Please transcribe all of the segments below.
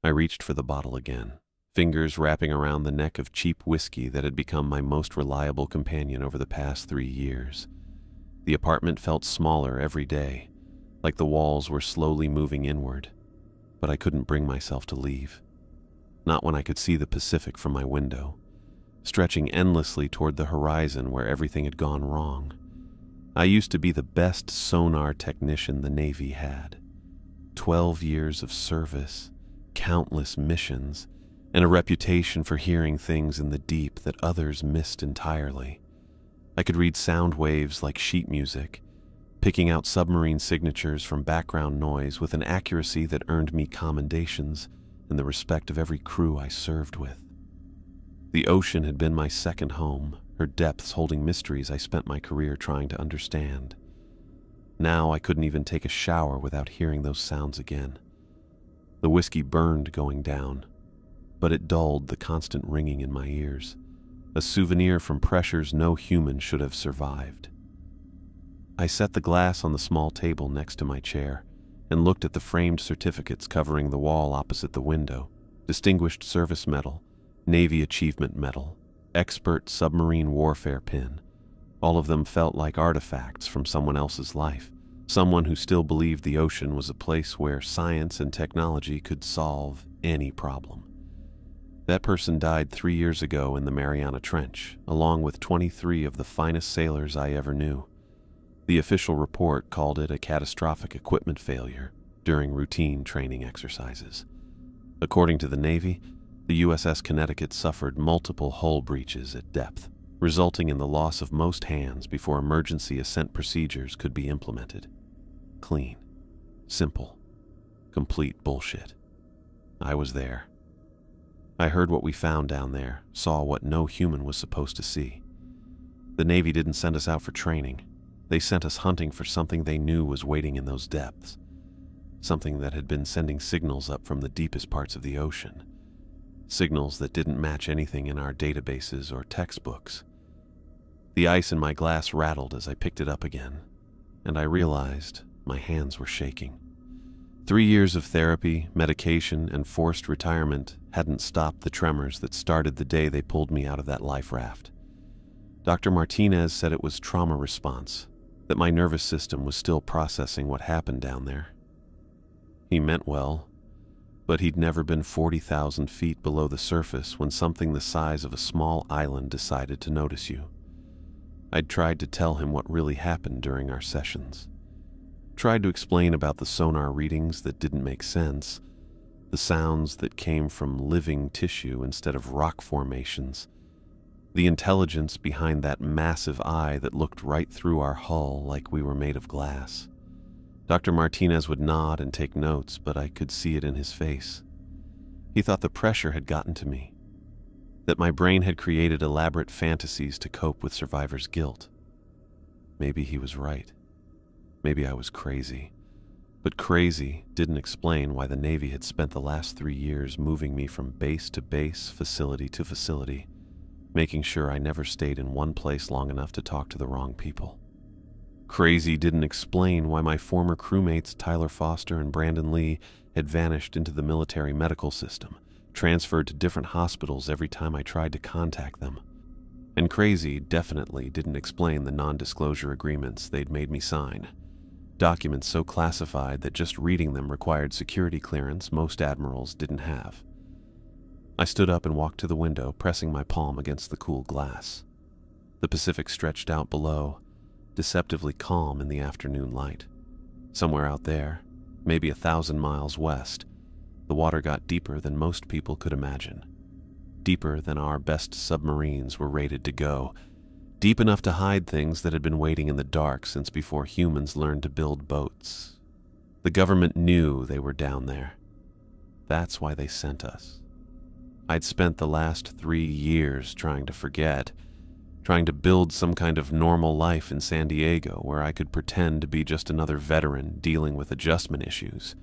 I reached for the bottle again, fingers wrapping around the neck of cheap whiskey that had become my most reliable companion over the past 3 years. The apartment felt smaller every day, like the walls were slowly moving inward, but I couldn't bring myself to leave. Not when I could see the Pacific from my window, stretching endlessly toward the horizon where everything had gone wrong. I used to be the best sonar technician the Navy had. 12 years of service, countless missions, and a reputation for hearing things in the deep that others missed entirely. I could read sound waves like sheet music, picking out submarine signatures from background noise with an accuracy that earned me commendations and the respect of every crew I served with. The ocean had been my second home, her depths holding mysteries I spent my career trying to understand. Now I couldn't even take a shower without hearing those sounds again. The whiskey burned going down, but it dulled the constant ringing in my ears, a souvenir from pressures no human should have survived. I set the glass on the small table next to my chair and looked at the framed certificates covering the wall opposite the window: Distinguished Service Medal, Navy Achievement Medal, Expert Submarine Warfare Pin. All of them felt like artifacts from someone else's life, someone who still believed the ocean was a place where science and technology could solve any problem. That person died 3 years ago in the Mariana Trench, along with 23 of the finest sailors I ever knew. The official report called it a catastrophic equipment failure during routine training exercises. According to the Navy, the USS Connecticut suffered multiple hull breaches at depth, resulting in the loss of most hands before emergency ascent procedures could be implemented. Clean, simple, complete bullshit. I was there. I heard what we found down there, saw what no human was supposed to see. The Navy didn't send us out for training. They sent us hunting for something they knew was waiting in those depths, something that had been sending signals up from the deepest parts of the ocean, signals that didn't match anything in our databases or textbooks. The ice in my glass rattled as I picked it up again, and I realized my hands were shaking. 3 years of therapy, medication, and forced retirement hadn't stopped the tremors that started the day they pulled me out of that life raft. Dr. Martinez said it was trauma response, that my nervous system was still processing what happened down there. He meant well, but he'd never been 40,000 feet below the surface when something the size of a small island decided to notice you. I'd tried to tell him what really happened during our sessions. Tried to explain about the sonar readings that didn't make sense, the sounds that came from living tissue instead of rock formations, the intelligence behind that massive eye that looked right through our hull like we were made of glass. Dr. Martinez would nod and take notes, but I could see it in his face. He thought the pressure had gotten to me, that my brain had created elaborate fantasies to cope with survivor's guilt. Maybe he was right. Maybe I was crazy. But crazy didn't explain why the Navy had spent the last 3 years moving me from base to base, facility to facility, making sure I never stayed in one place long enough to talk to the wrong people. Crazy didn't explain why my former crewmates Tyler Foster and Brandon Lee had vanished into the military medical system, transferred to different hospitals every time I tried to contact them. And crazy definitely didn't explain the non-disclosure agreements they'd made me sign, documents so classified that just reading them required security clearance most admirals didn't have. I stood up and walked to the window, pressing my palm against the cool glass. The Pacific stretched out below, deceptively calm in the afternoon light. Somewhere out there, maybe 1,000 miles west, the water got deeper than most people could imagine. Deeper than our best submarines were rated to go. Deep enough to hide things that had been waiting in the dark since before humans learned to build boats. The government knew they were down there. That's why they sent us. I'd spent the last 3 years trying to forget, trying to build some kind of normal life in San Diego where I could pretend to be just another veteran dealing with adjustment issues.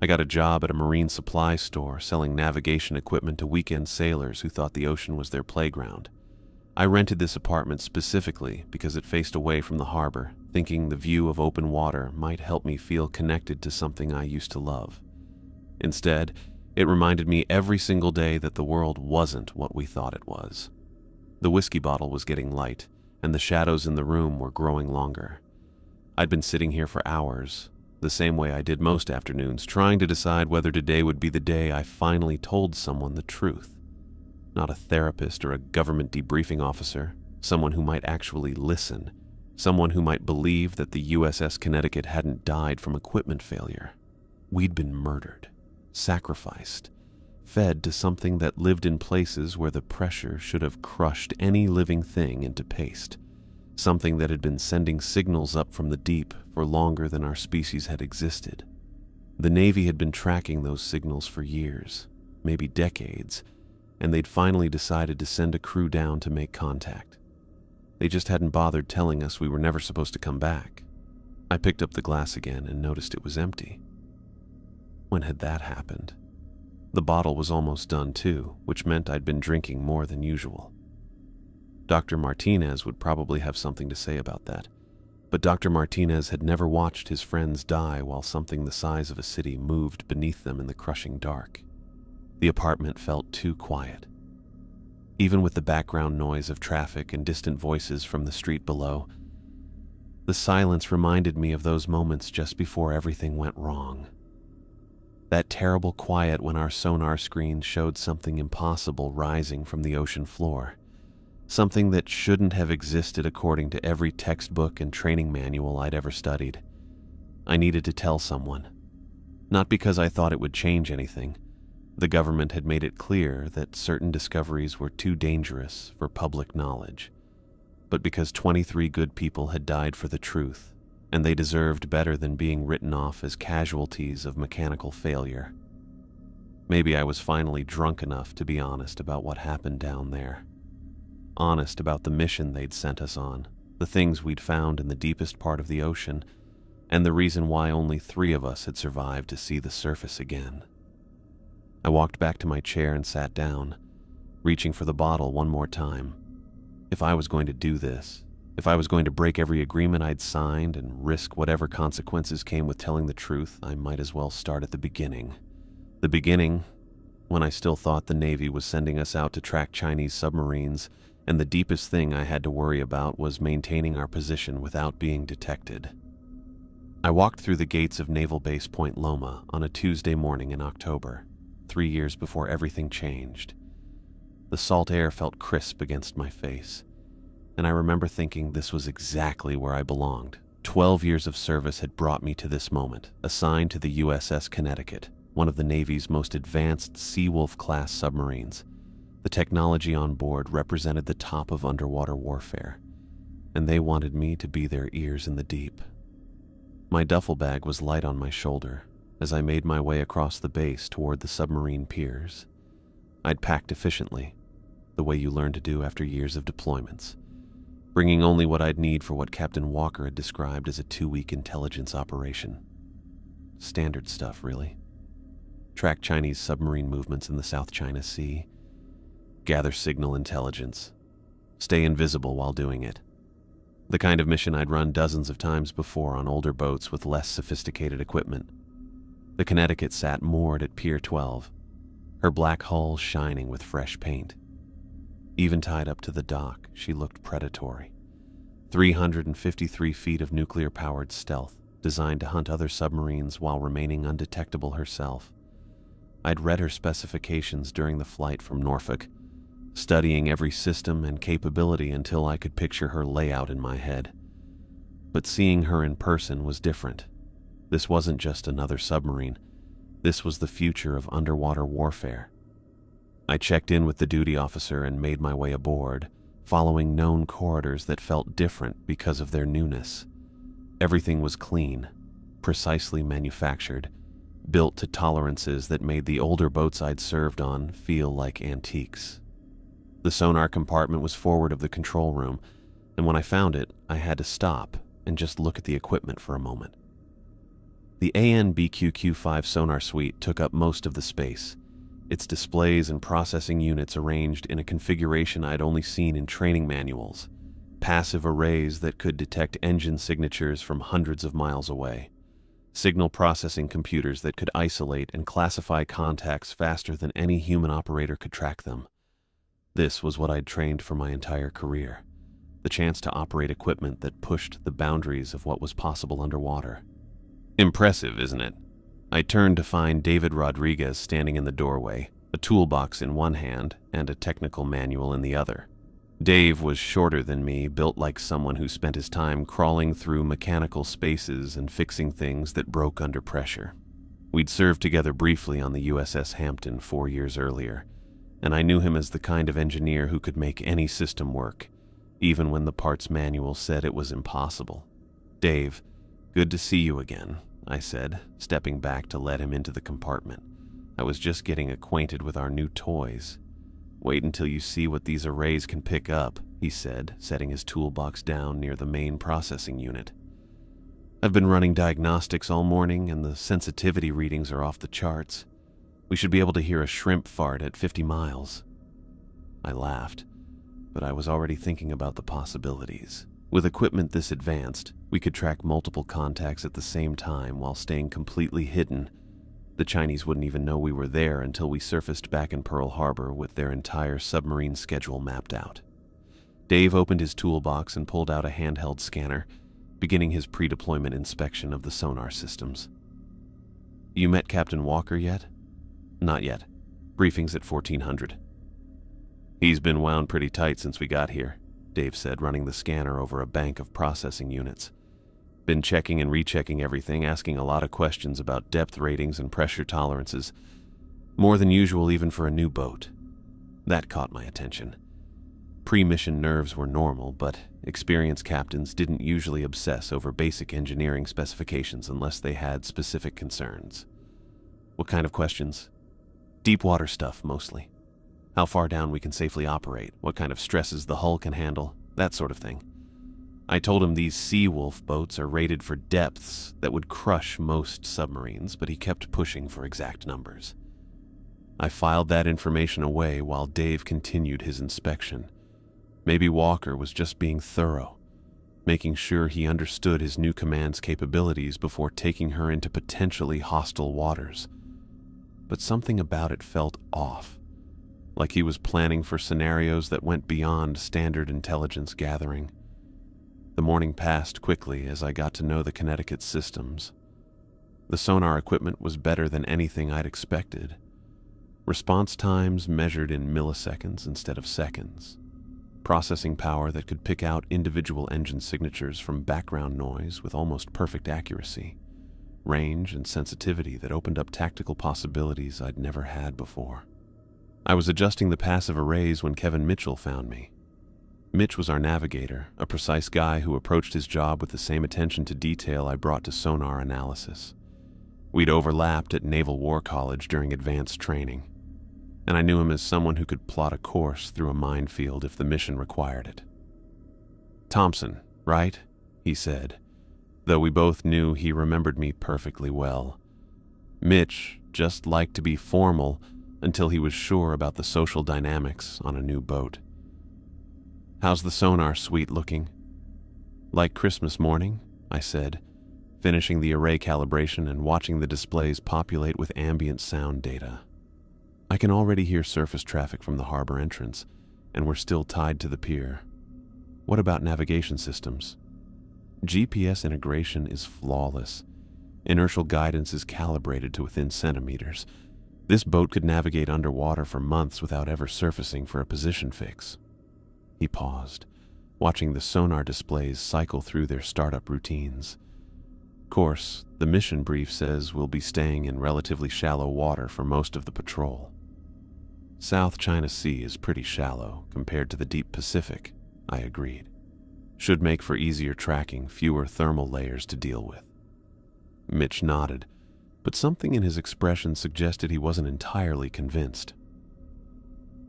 I got a job at a marine supply store selling navigation equipment to weekend sailors who thought the ocean was their playground. I rented this apartment specifically because it faced away from the harbor, thinking the view of open water might help me feel connected to something I used to love. Instead, It reminded me every single day that the world wasn't what we thought it was. The whiskey bottle was getting light, and the shadows in the room were growing longer. I'd been sitting here for hours, the same way I did most afternoons, trying to decide whether today would be the day I finally told someone the truth. Not a therapist or a government debriefing officer, someone who might actually listen, someone who might believe that the USS Connecticut hadn't died from equipment failure. We'd been murdered, sacrificed, fed to something that lived in places where the pressure should have crushed any living thing into paste, something that had been sending signals up from the deep for longer than our species had existed. The Navy had been tracking those signals for years, maybe decades, and they'd finally decided to send a crew down to make contact. They just hadn't bothered telling us we were never supposed to come back. I picked up the glass again and noticed it was empty. When had that happened? The bottle was almost done too, which meant I'd been drinking more than usual. Dr. Martinez would probably have something to say about that, but Dr. Martinez had never watched his friends die while something the size of a city moved beneath them in the crushing dark. The apartment felt too quiet. Even with the background noise of traffic and distant voices from the street below, the silence reminded me of those moments just before everything went wrong. That terrible quiet when our sonar screen showed something impossible rising from the ocean floor. Something that shouldn't have existed according to every textbook and training manual I'd ever studied. I needed to tell someone. Not because I thought it would change anything. The government had made it clear that certain discoveries were too dangerous for public knowledge, but because 23 good people had died for the truth, and they deserved better than being written off as casualties of mechanical failure. Maybe I was finally drunk enough to be honest about what happened down there. Honest about the mission they'd sent us on, the things we'd found in the deepest part of the ocean, and the reason why only 3 of us had survived to see the surface again. I walked back to my chair and sat down, reaching for the bottle one more time. If I was going to do this, if I was going to break every agreement I'd signed and risk whatever consequences came with telling the truth, I might as well start at the beginning. The beginning, when I still thought the Navy was sending us out to track Chinese submarines, and the deepest thing I had to worry about was maintaining our position without being detected. I walked through the gates of Naval Base Point Loma on a Tuesday morning in October, 3 years before everything changed. The salt air felt crisp against my face, and I remember thinking this was exactly where I belonged. 12 years of service had brought me to this moment, assigned to the USS Connecticut, one of the Navy's most advanced Seawolf-class submarines. The technology on board represented the top of underwater warfare, and they wanted me to be their ears in the deep. My duffel bag was light on my shoulder as I made my way across the base toward the submarine piers. I'd packed efficiently, the way you learn to do after years of deployments, bringing only what I'd need for what Captain Walker had described as a 2-week intelligence operation. Standard stuff, really. Track Chinese submarine movements in the South China Sea, gather signal intelligence, stay invisible while doing it. The kind of mission I'd run dozens of times before on older boats with less sophisticated equipment. The Connecticut sat moored at Pier 12, her black hull shining with fresh paint. Even tied up to the dock, she looked predatory. 353 feet of nuclear-powered stealth, designed to hunt other submarines while remaining undetectable herself. I'd read her specifications during the flight from Norfolk, studying every system and capability until I could picture her layout in my head. But seeing her in person was different. This wasn't just another submarine. This was the future of underwater warfare. I checked in with the duty officer and made my way aboard, following known corridors that felt different because of their newness. Everything was clean, precisely manufactured, built to tolerances that made the older boats I'd served on feel like antiques. The sonar compartment was forward of the control room, and when I found it, I had to stop and just look at the equipment for a moment. The AN/BQQ-5 sonar suite took up most of the space, its displays and processing units arranged in a configuration I'd only seen in training manuals, passive arrays that could detect engine signatures from hundreds of miles away. signal processing computers that could isolate and classify contacts faster than any human operator could track them. This was what I'd trained for my entire career, the chance to operate equipment that pushed the boundaries of what was possible underwater. Impressive, isn't it? I turned to find David Rodriguez standing in the doorway, a toolbox in one hand and a technical manual in the other. Dave was shorter than me, built like someone who spent his time crawling through mechanical spaces and fixing things that broke under pressure. We'd served together briefly on the USS Hampton 4 years earlier, and I knew him as the kind of engineer who could make any system work, even when the parts manual said it was impossible. "Dave, good to see you again," I said, stepping back to let him into the compartment. "I was just getting acquainted with our new toys." "Wait until you see what these arrays can pick up," he said, setting his toolbox down near the main processing unit. "I've been running diagnostics all morning, and the sensitivity readings are off the charts. We should be able to hear a shrimp fart at 50 miles. I laughed, but I was already thinking about the possibilities. With equipment this advanced, we could track multiple contacts at the same time while staying completely hidden. The Chinese wouldn't even know we were there until we surfaced back in Pearl Harbor with their entire submarine schedule mapped out. Dave opened his toolbox and pulled out a handheld scanner, beginning his pre-deployment inspection of the sonar systems. "You met Captain Walker yet?" "Not yet. Briefing's at 1400. "He's been wound pretty tight since we got here," Dave said, running the scanner over a bank of processing units. "Been checking and rechecking everything, asking a lot of questions about depth ratings and pressure tolerances. More than usual even for a new boat. That caught my attention. Pre-mission nerves were normal, but experienced captains didn't usually obsess over basic engineering specifications unless they had specific concerns." "What kind of questions?" "Deep water stuff, mostly. How far down we can safely operate, what kind of stresses the hull can handle, that sort of thing. I told him these Seawolf boats are rated for depths that would crush most submarines, but he kept pushing for exact numbers. I filed that information away while Dave continued his inspection. Maybe Walker was just being thorough, making sure he understood his new command's capabilities before taking her into potentially hostile waters. But something about it felt off, like he was planning for scenarios that went beyond standard intelligence gathering. The morning passed quickly as I got to know the Connecticut systems. The sonar equipment was better than anything I'd expected. Response times measured in milliseconds instead of seconds. Processing power that could pick out individual engine signatures from background noise with almost perfect accuracy. Range and sensitivity that opened up tactical possibilities I'd never had before. I was adjusting the passive arrays when Kevin Mitchell found me. Mitch was our navigator, a precise guy who approached his job with the same attention to detail I brought to sonar analysis. We'd overlapped at Naval War College during advanced training, and I knew him as someone who could plot a course through a minefield if the mission required it. "Thompson, right?" he said, though we both knew he remembered me perfectly well. Mitch just liked to be formal until he was sure about the social dynamics on a new boat. "How's the sonar suite looking?" "Like Christmas morning," I said, finishing the array calibration and watching the displays populate with ambient sound data. I can already hear surface traffic from the harbor entrance, and we're still tied to the pier. What about navigation systems?" "GPS integration is flawless. Inertial guidance is calibrated to within centimeters. This boat could navigate underwater for months without ever surfacing for a position fix." He paused, watching the sonar displays cycle through their startup routines. "Of course, the mission brief says we'll be staying in relatively shallow water for most of the patrol." "South China Sea is pretty shallow compared to the deep Pacific," I agreed. "Should make for easier tracking, fewer thermal layers to deal with." Mitch nodded, but something in his expression suggested he wasn't entirely convinced.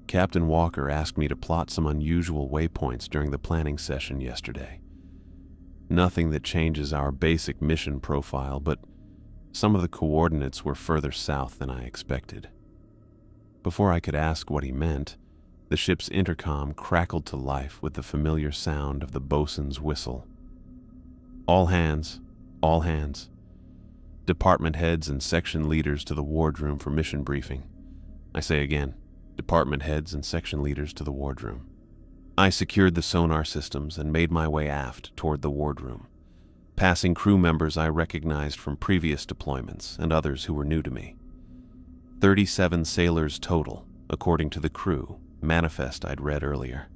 "Captain Walker asked me to plot some unusual waypoints during the planning session yesterday. Nothing that changes our basic mission profile, but some of the coordinates were further south than I expected." Before I could ask what he meant, the ship's intercom crackled to life with the familiar sound of the bosun's whistle. All hands. Department heads and section leaders to the wardroom for mission briefing. I say again, department heads and section leaders to the wardroom. I secured the sonar systems and made my way aft toward the wardroom, passing crew members I recognized from previous deployments and others who were new to me. 37 sailors total, according to the crew manifest I'd read earlier.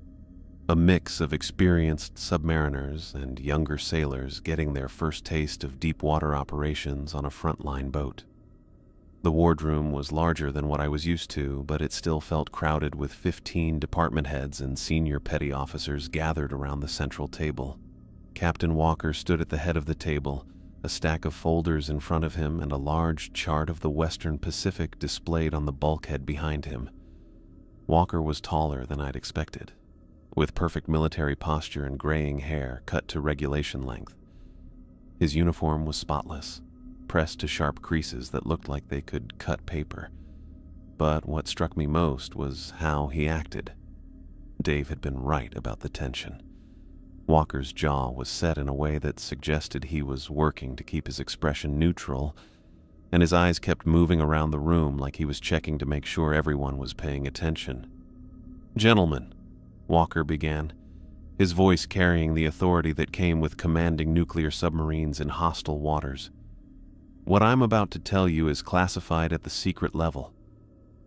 A mix of experienced submariners and younger sailors getting their first taste of deep water operations on a frontline boat. The wardroom was larger than what I was used to, but it still felt crowded with 15 department heads and senior petty officers gathered around the central table. Captain Walker stood at the head of the table, a stack of folders in front of him and a large chart of the Western Pacific displayed on the bulkhead behind him. Walker was taller than I'd expected, with perfect military posture and graying hair cut to regulation length. His uniform was spotless, pressed to sharp creases that looked like they could cut paper. But what struck me most was how he acted. Dave had been right about the tension. Walker's jaw was set in a way that suggested he was working to keep his expression neutral, and his eyes kept moving around the room like he was checking to make sure everyone was paying attention. "Gentlemen," Walker began, his voice carrying the authority that came with commanding nuclear submarines in hostile waters. "What I'm about to tell you is classified at the secret level.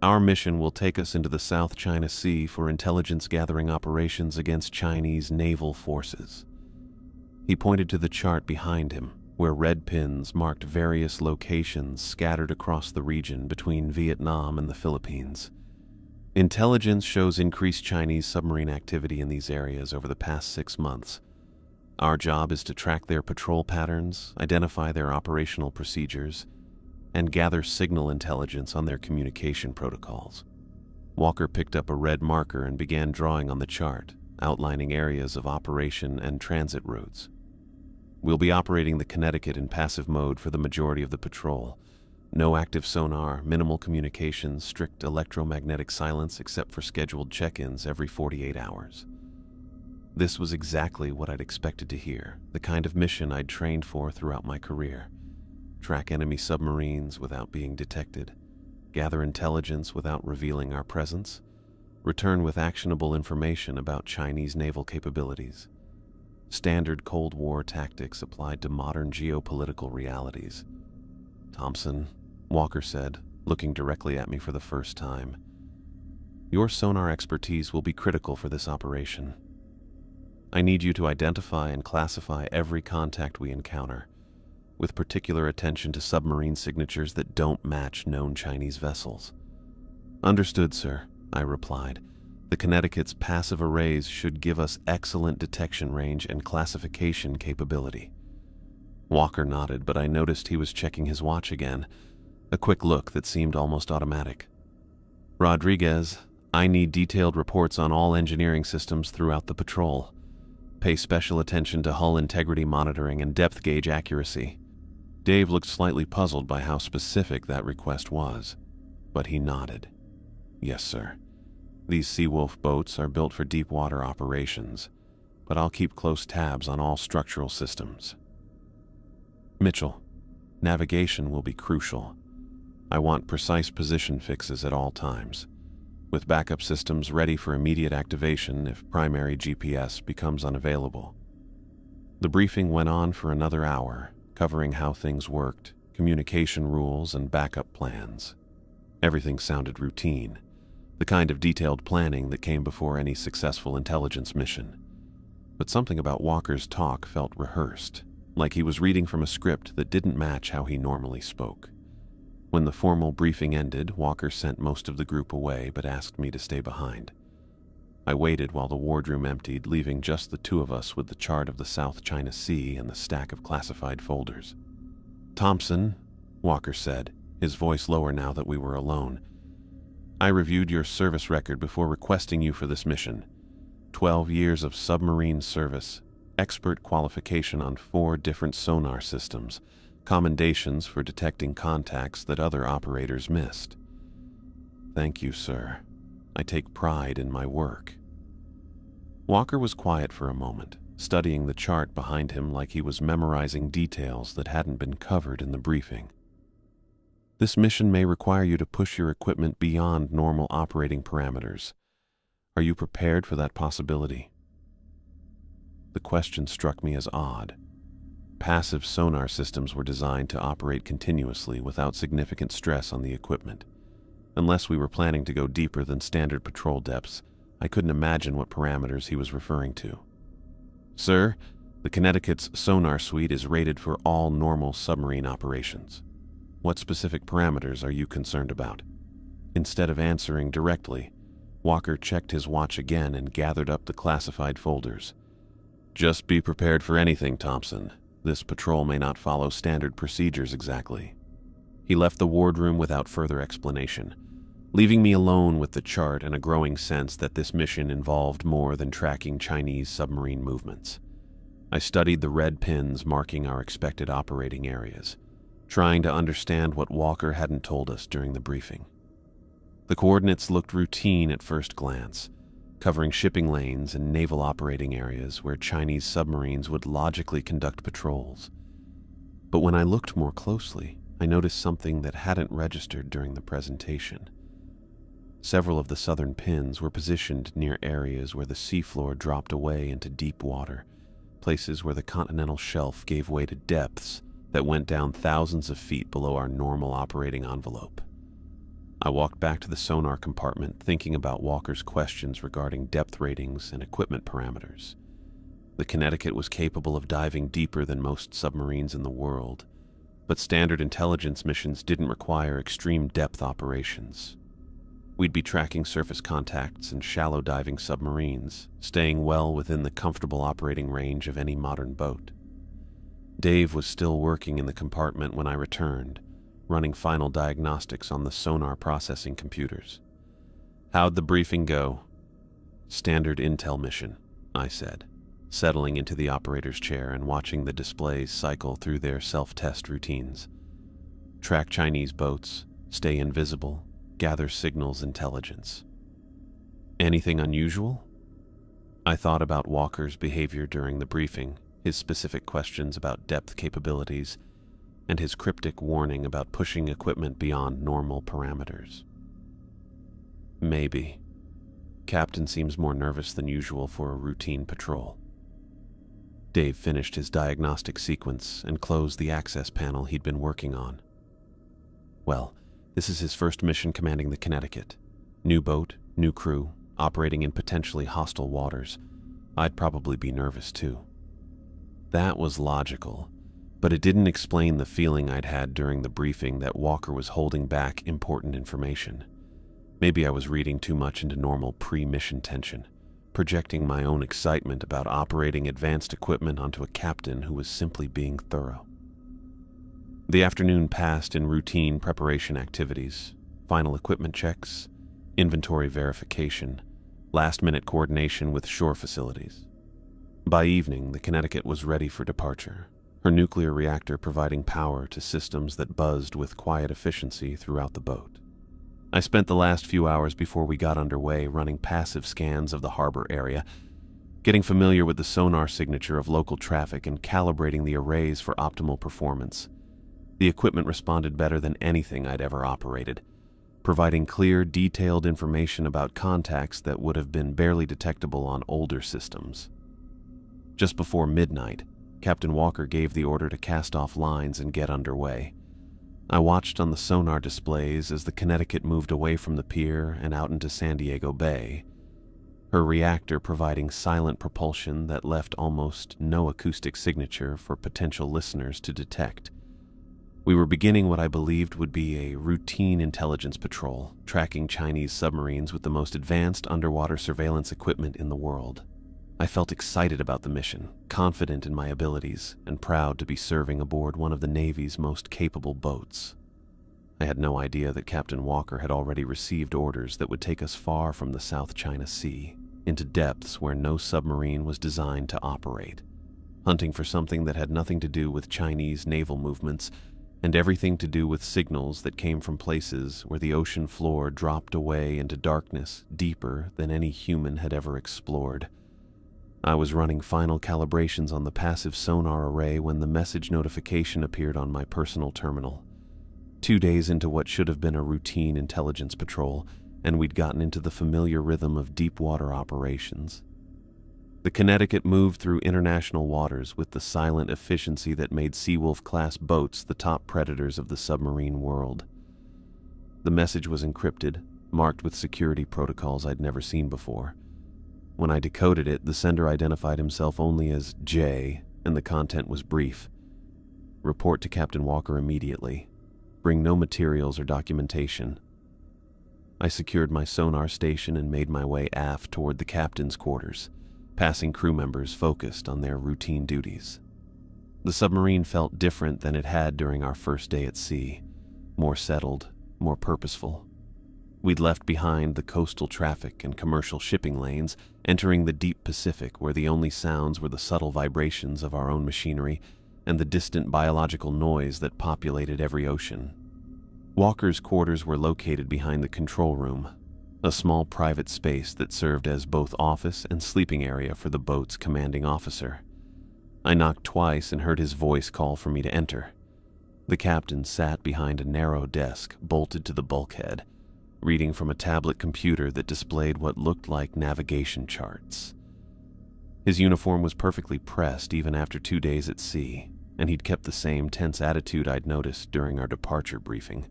Our mission will take us into the South China Sea for intelligence-gathering operations against Chinese naval forces." He pointed to the chart behind him, where red pins marked various locations scattered across the region between Vietnam and the Philippines. Intelligence shows increased Chinese submarine activity in these areas over the past 6 months. Our job is to track their patrol patterns, identify their operational procedures, and gather signal intelligence on their communication protocols. Walker picked up a red marker and began drawing on the chart, outlining areas of operation and transit routes. "We'll be operating the Connecticut in passive mode for the majority of the patrol. No active sonar, minimal communications, strict electromagnetic silence except for scheduled check-ins every 48 hours. This was exactly what I'd expected to hear, the kind of mission I'd trained for throughout my career. Track enemy submarines without being detected, gather intelligence without revealing our presence, return with actionable information about Chinese naval capabilities. Standard Cold War tactics applied to modern geopolitical realities. "Thompson," Walker said, looking directly at me for the first time, "your sonar expertise will be critical for this operation. I need you to identify and classify every contact we encounter, with particular attention to submarine signatures that don't match known Chinese vessels." "Understood, sir," I replied. "The Connecticut's passive arrays should give us excellent detection range and classification capability." Walker nodded, but I noticed he was checking his watch again, a quick look that seemed almost automatic. "Rodriguez, I need detailed reports on all engineering systems throughout the patrol. Pay special attention to hull integrity monitoring and depth gauge accuracy." Dave looked slightly puzzled by how specific that request was, but he nodded. "Yes, sir. These Seawolf boats are built for deep water operations, but I'll keep close tabs on all structural systems." "Mitchell, navigation will be crucial. I want precise position fixes at all times, with backup systems ready for immediate activation if primary GPS becomes unavailable." The briefing went on for another hour, covering how things worked, communication rules, and backup plans. Everything sounded routine, the kind of detailed planning that came before any successful intelligence mission. But something about Walker's talk felt rehearsed, like he was reading from a script that didn't match how he normally spoke. When the formal briefing ended, Walker sent most of the group away but asked me to stay behind. I waited while the wardroom emptied, leaving just the two of us with the chart of the South China Sea and the stack of classified folders. "Thompson," Walker said, his voice lower now that we were alone, "I reviewed your service record before requesting you for this mission. 12 years of submarine service, expert qualification on 4 different sonar systems, commendations for detecting contacts that other operators missed." "Thank you, sir. I take pride in my work." Walker was quiet for a moment, studying the chart behind him like he was memorizing details that hadn't been covered in the briefing. This mission may require you to push your equipment beyond normal operating parameters. Are you prepared for that possibility? The question struck me as odd. Passive sonar systems were designed to operate continuously without significant stress on the equipment. Unless we were planning to go deeper than standard patrol depths, I couldn't imagine what parameters he was referring to. Sir, the Connecticut's sonar suite is rated for all normal submarine operations. What specific parameters are you concerned about? Instead of answering directly, Walker checked his watch again and gathered up the classified folders. Just be prepared for anything, Thompson. This patrol may not follow standard procedures exactly. He left the wardroom without further explanation, leaving me alone with the chart and a growing sense that this mission involved more than tracking Chinese submarine movements. I studied the red pins marking our expected operating areas, trying to understand what Walker hadn't told us during the briefing. The coordinates looked routine at first glance, covering shipping lanes and naval operating areas where Chinese submarines would logically conduct patrols. But when I looked more closely, I noticed something that hadn't registered during the presentation. Several of the southern pins were positioned near areas where the seafloor dropped away into deep water, places where the continental shelf gave way to depths that went down thousands of feet below our normal operating envelope. I walked back to the sonar compartment thinking about Walker's questions regarding depth ratings and equipment parameters. The Connecticut was capable of diving deeper than most submarines in the world, but standard intelligence missions didn't require extreme depth operations. We'd be tracking surface contacts and shallow diving submarines, staying well within the comfortable operating range of any modern boat. Dave was still working in the compartment when I returned, running final diagnostics on the sonar processing computers. How'd the briefing go? Standard intel mission, I said, settling into the operator's chair and watching the displays cycle through their self-test routines. Track Chinese boats, stay invisible, gather signals intelligence. Anything unusual? I thought about Walker's behavior during the briefing, his specific questions about depth capabilities, and his cryptic warning about pushing equipment beyond normal parameters. Maybe. Captain seems more nervous than usual for a routine patrol. Dave finished his diagnostic sequence and closed the access panel he'd been working on. Well, this is his first mission commanding the Connecticut. New boat, new crew, operating in potentially hostile waters. I'd probably be nervous too. That was logical, but it didn't explain the feeling I'd had during the briefing that Walker was holding back important information. Maybe I was reading too much into normal pre-mission tension, projecting my own excitement about operating advanced equipment onto a captain who was simply being thorough. The afternoon passed in routine preparation activities, final equipment checks, inventory verification, last-minute coordination with shore facilities. By evening, the Connecticut was ready for departure, her nuclear reactor providing power to systems that buzzed with quiet efficiency throughout the boat. I spent the last few hours before we got underway running passive scans of the harbor area, getting familiar with the sonar signature of local traffic and calibrating the arrays for optimal performance. The equipment responded better than anything I'd ever operated, providing clear, detailed information about contacts that would have been barely detectable on older systems. Just before midnight, Captain Walker gave the order to cast off lines and get underway. I watched on the sonar displays as the Connecticut moved away from the pier and out into San Diego Bay, her reactor providing silent propulsion that left almost no acoustic signature for potential listeners to detect. We were beginning what I believed would be a routine intelligence patrol, tracking Chinese submarines with the most advanced underwater surveillance equipment in the world. I felt excited about the mission, confident in my abilities, and proud to be serving aboard one of the Navy's most capable boats. I had no idea that Captain Walker had already received orders that would take us far from the South China Sea, into depths where no submarine was designed to operate, hunting for something that had nothing to do with Chinese naval movements and everything to do with signals that came from places where the ocean floor dropped away into darkness deeper than any human had ever explored. I was running final calibrations on the passive sonar array when the message notification appeared on my personal terminal. 2 days into what should have been a routine intelligence patrol, and we'd gotten into the familiar rhythm of deep water operations. The Connecticut moved through international waters with the silent efficiency that made Seawolf-class boats the top predators of the submarine world. The message was encrypted, marked with security protocols I'd never seen before. When I decoded it, the sender identified himself only as J, and the content was brief. Report to Captain Walker immediately. Bring no materials or documentation. I secured my sonar station and made my way aft toward the captain's quarters, passing crew members focused on their routine duties. The submarine felt different than it had during our first day at sea, more settled, more purposeful. We'd left behind the coastal traffic and commercial shipping lanes, entering the deep Pacific where the only sounds were the subtle vibrations of our own machinery and the distant biological noise that populated every ocean. Walker's quarters were located behind the control room, a small private space that served as both office and sleeping area for the boat's commanding officer. I knocked twice and heard his voice call for me to enter. The captain sat behind a narrow desk bolted to the bulkhead, reading from a tablet computer that displayed what looked like navigation charts. His uniform was perfectly pressed even after 2 days at sea, and he'd kept the same tense attitude I'd noticed during our departure briefing.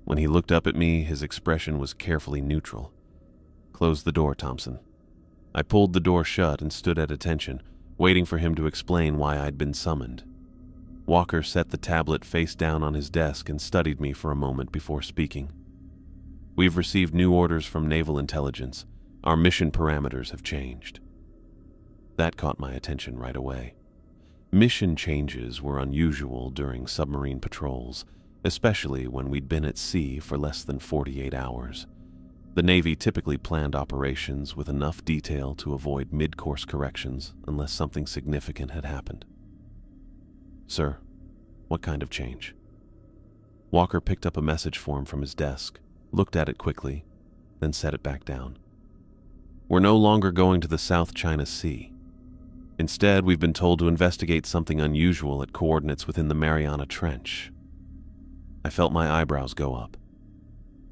When he looked up at me, his expression was carefully neutral. "Close the door, Thompson." I pulled the door shut and stood at attention, waiting for him to explain why I'd been summoned. Walker set the tablet face down on his desk and studied me for a moment before speaking. "We've received new orders from Naval Intelligence. Our mission parameters have changed." That caught my attention right away. Mission changes were unusual during submarine patrols, especially when we'd been at sea for less than 48 hours. The Navy typically planned operations with enough detail to avoid mid-course corrections unless something significant had happened. "Sir, what kind of change?" Walker picked up a message form from his desk, looked at it quickly, then set it back down. "We're no longer going to the South China Sea. Instead, we've been told to investigate something unusual at coordinates within the Mariana Trench." I felt my eyebrows go up.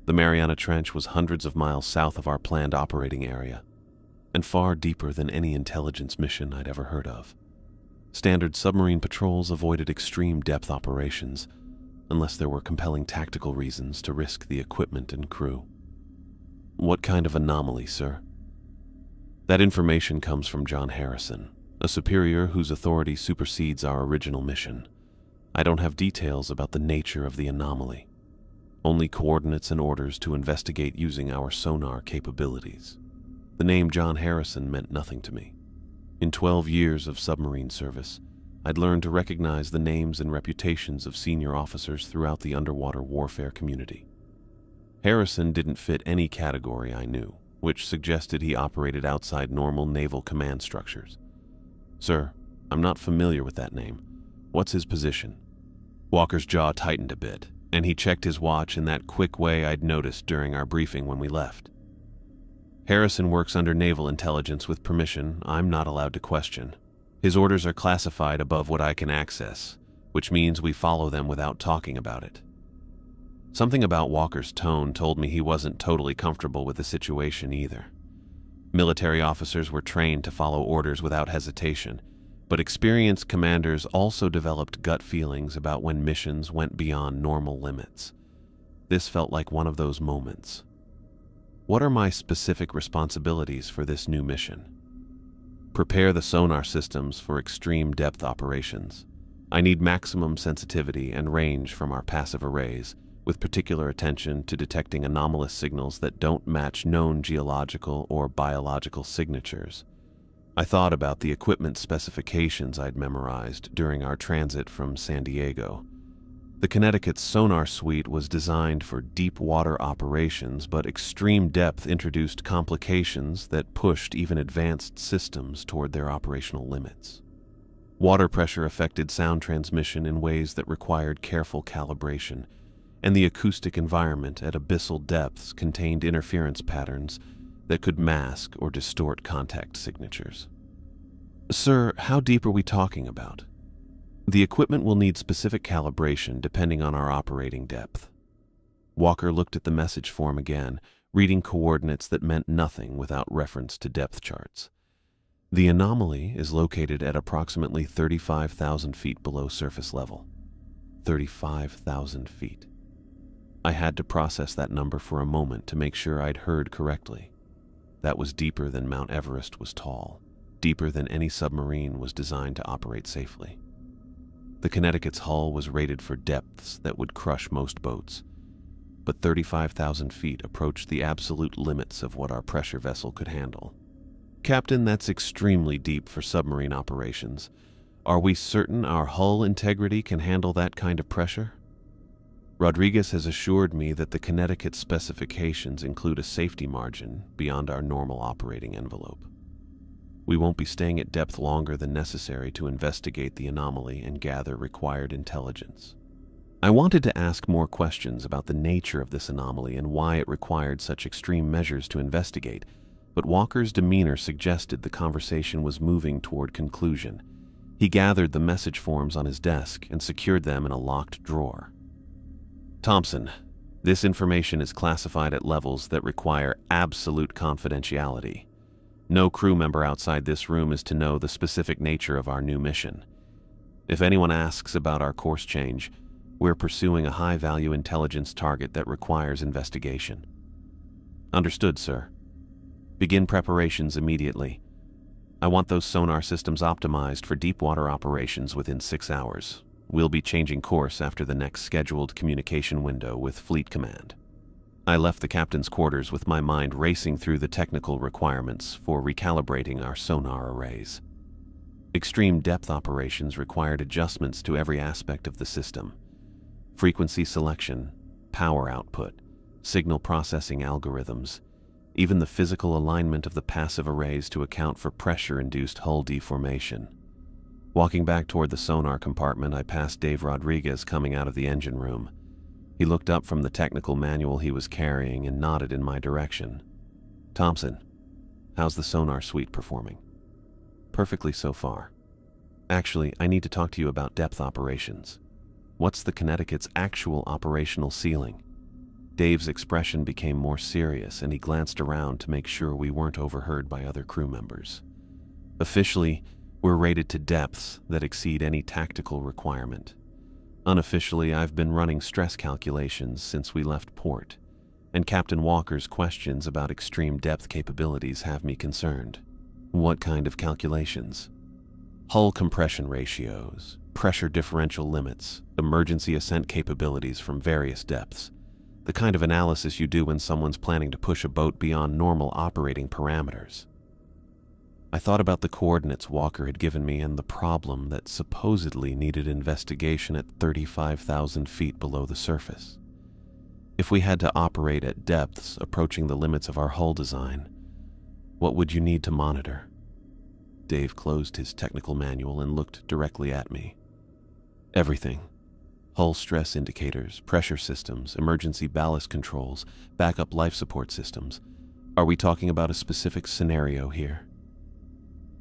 The Mariana Trench was hundreds of miles south of our planned operating area, and far deeper than any intelligence mission I'd ever heard of. Standard submarine patrols avoided extreme depth operations, unless there were compelling tactical reasons to risk the equipment and crew. "What kind of anomaly, sir?" "That information comes from John Harrison, a superior whose authority supersedes our original mission. I don't have details about the nature of the anomaly, only coordinates and orders to investigate using our sonar capabilities." The name John Harrison meant nothing to me. In 12 years of submarine service, I'd learned to recognize the names and reputations of senior officers throughout the underwater warfare community. Harrison didn't fit any category I knew, which suggested he operated outside normal naval command structures. "Sir, I'm not familiar with that name. What's his position?" Walker's jaw tightened a bit, and he checked his watch in that quick way I'd noticed during our briefing when we left. "Harrison works under Naval Intelligence with permission I'm not allowed to question. His orders are classified above what I can access, which means we follow them without talking about it." Something about Walker's tone told me he wasn't totally comfortable with the situation either. Military officers were trained to follow orders without hesitation, but experienced commanders also developed gut feelings about when missions went beyond normal limits. This felt like one of those moments. "What are my specific responsibilities for this new mission?" "Prepare the sonar systems for extreme depth operations. I need maximum sensitivity and range from our passive arrays, with particular attention to detecting anomalous signals that don't match known geological or biological signatures." I thought about the equipment specifications I'd memorized during our transit from San Diego. The Connecticut's sonar suite was designed for deep water operations, but extreme depth introduced complications that pushed even advanced systems toward their operational limits. Water pressure affected sound transmission in ways that required careful calibration, and the acoustic environment at abyssal depths contained interference patterns that could mask or distort contact signatures. Sir, how deep are we talking about? The equipment will need specific calibration depending on our operating depth. Walker looked at the message form again, reading coordinates that meant nothing without reference to depth charts. The anomaly is located at approximately 35,000 feet below surface level. 35,000 feet. I had to process that number for a moment to make sure I'd heard correctly. That was deeper than Mount Everest was tall, deeper than any submarine was designed to operate safely. The Connecticut's hull was rated for depths that would crush most boats, but 35,000 feet approached the absolute limits of what our pressure vessel could handle. Captain, that's extremely deep for submarine operations. Are we certain our hull integrity can handle that kind of pressure? Rodriguez has assured me that the Connecticut specifications include a safety margin beyond our normal operating envelope. We won't be staying at depth longer than necessary to investigate the anomaly and gather required intelligence. I wanted to ask more questions about the nature of this anomaly and why it required such extreme measures to investigate, but Walker's demeanor suggested the conversation was moving toward conclusion. He gathered the message forms on his desk and secured them in a locked drawer. Thompson, this information is classified at levels that require absolute confidentiality. No crew member outside this room is to know the specific nature of our new mission. If anyone asks about our course change, we're pursuing a high-value intelligence target that requires investigation. Understood, sir. Begin preparations immediately. I want those sonar systems optimized for deep-water operations within 6 hours. We'll be changing course after the next scheduled communication window with Fleet Command. I left the captain's quarters with my mind racing through the technical requirements for recalibrating our sonar arrays. Extreme depth operations required adjustments to every aspect of the system. Frequency selection, power output, signal processing algorithms, even the physical alignment of the passive arrays to account for pressure-induced hull deformation. Walking back toward the sonar compartment, I passed Dave Rodriguez coming out of the engine room. He looked up from the technical manual he was carrying and nodded in my direction. Thompson, how's the sonar suite performing? Perfectly so far. Actually, I need to talk to you about depth operations. What's the Connecticut's actual operational ceiling? Dave's expression became more serious and he glanced around to make sure we weren't overheard by other crew members. Officially, we're rated to depths that exceed any tactical requirement. Unofficially, I've been running stress calculations since we left port, and Captain Walker's questions about extreme depth capabilities have me concerned. What kind of calculations? Hull compression ratios, pressure differential limits, emergency ascent capabilities from various depths. The kind of analysis you do when someone's planning to push a boat beyond normal operating parameters. I thought about the coordinates Walker had given me and the problem that supposedly needed investigation at 35,000 feet below the surface. If we had to operate at depths approaching the limits of our hull design, what would you need to monitor? Dave closed his technical manual and looked directly at me. Everything. Hull stress indicators, pressure systems, emergency ballast controls, backup life support systems. Are we talking about a specific scenario here?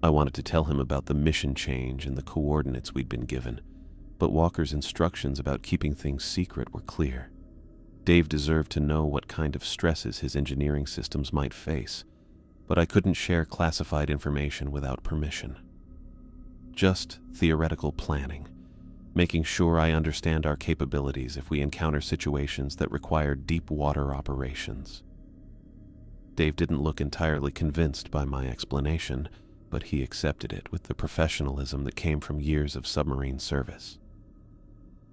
I wanted to tell him about the mission change and the coordinates we'd been given, but Walker's instructions about keeping things secret were clear. Dave deserved to know what kind of stresses his engineering systems might face, but I couldn't share classified information without permission. Just theoretical planning, making sure I understand our capabilities if we encounter situations that require deep water operations. Dave didn't look entirely convinced by my explanation, but he accepted it with the professionalism that came from years of submarine service.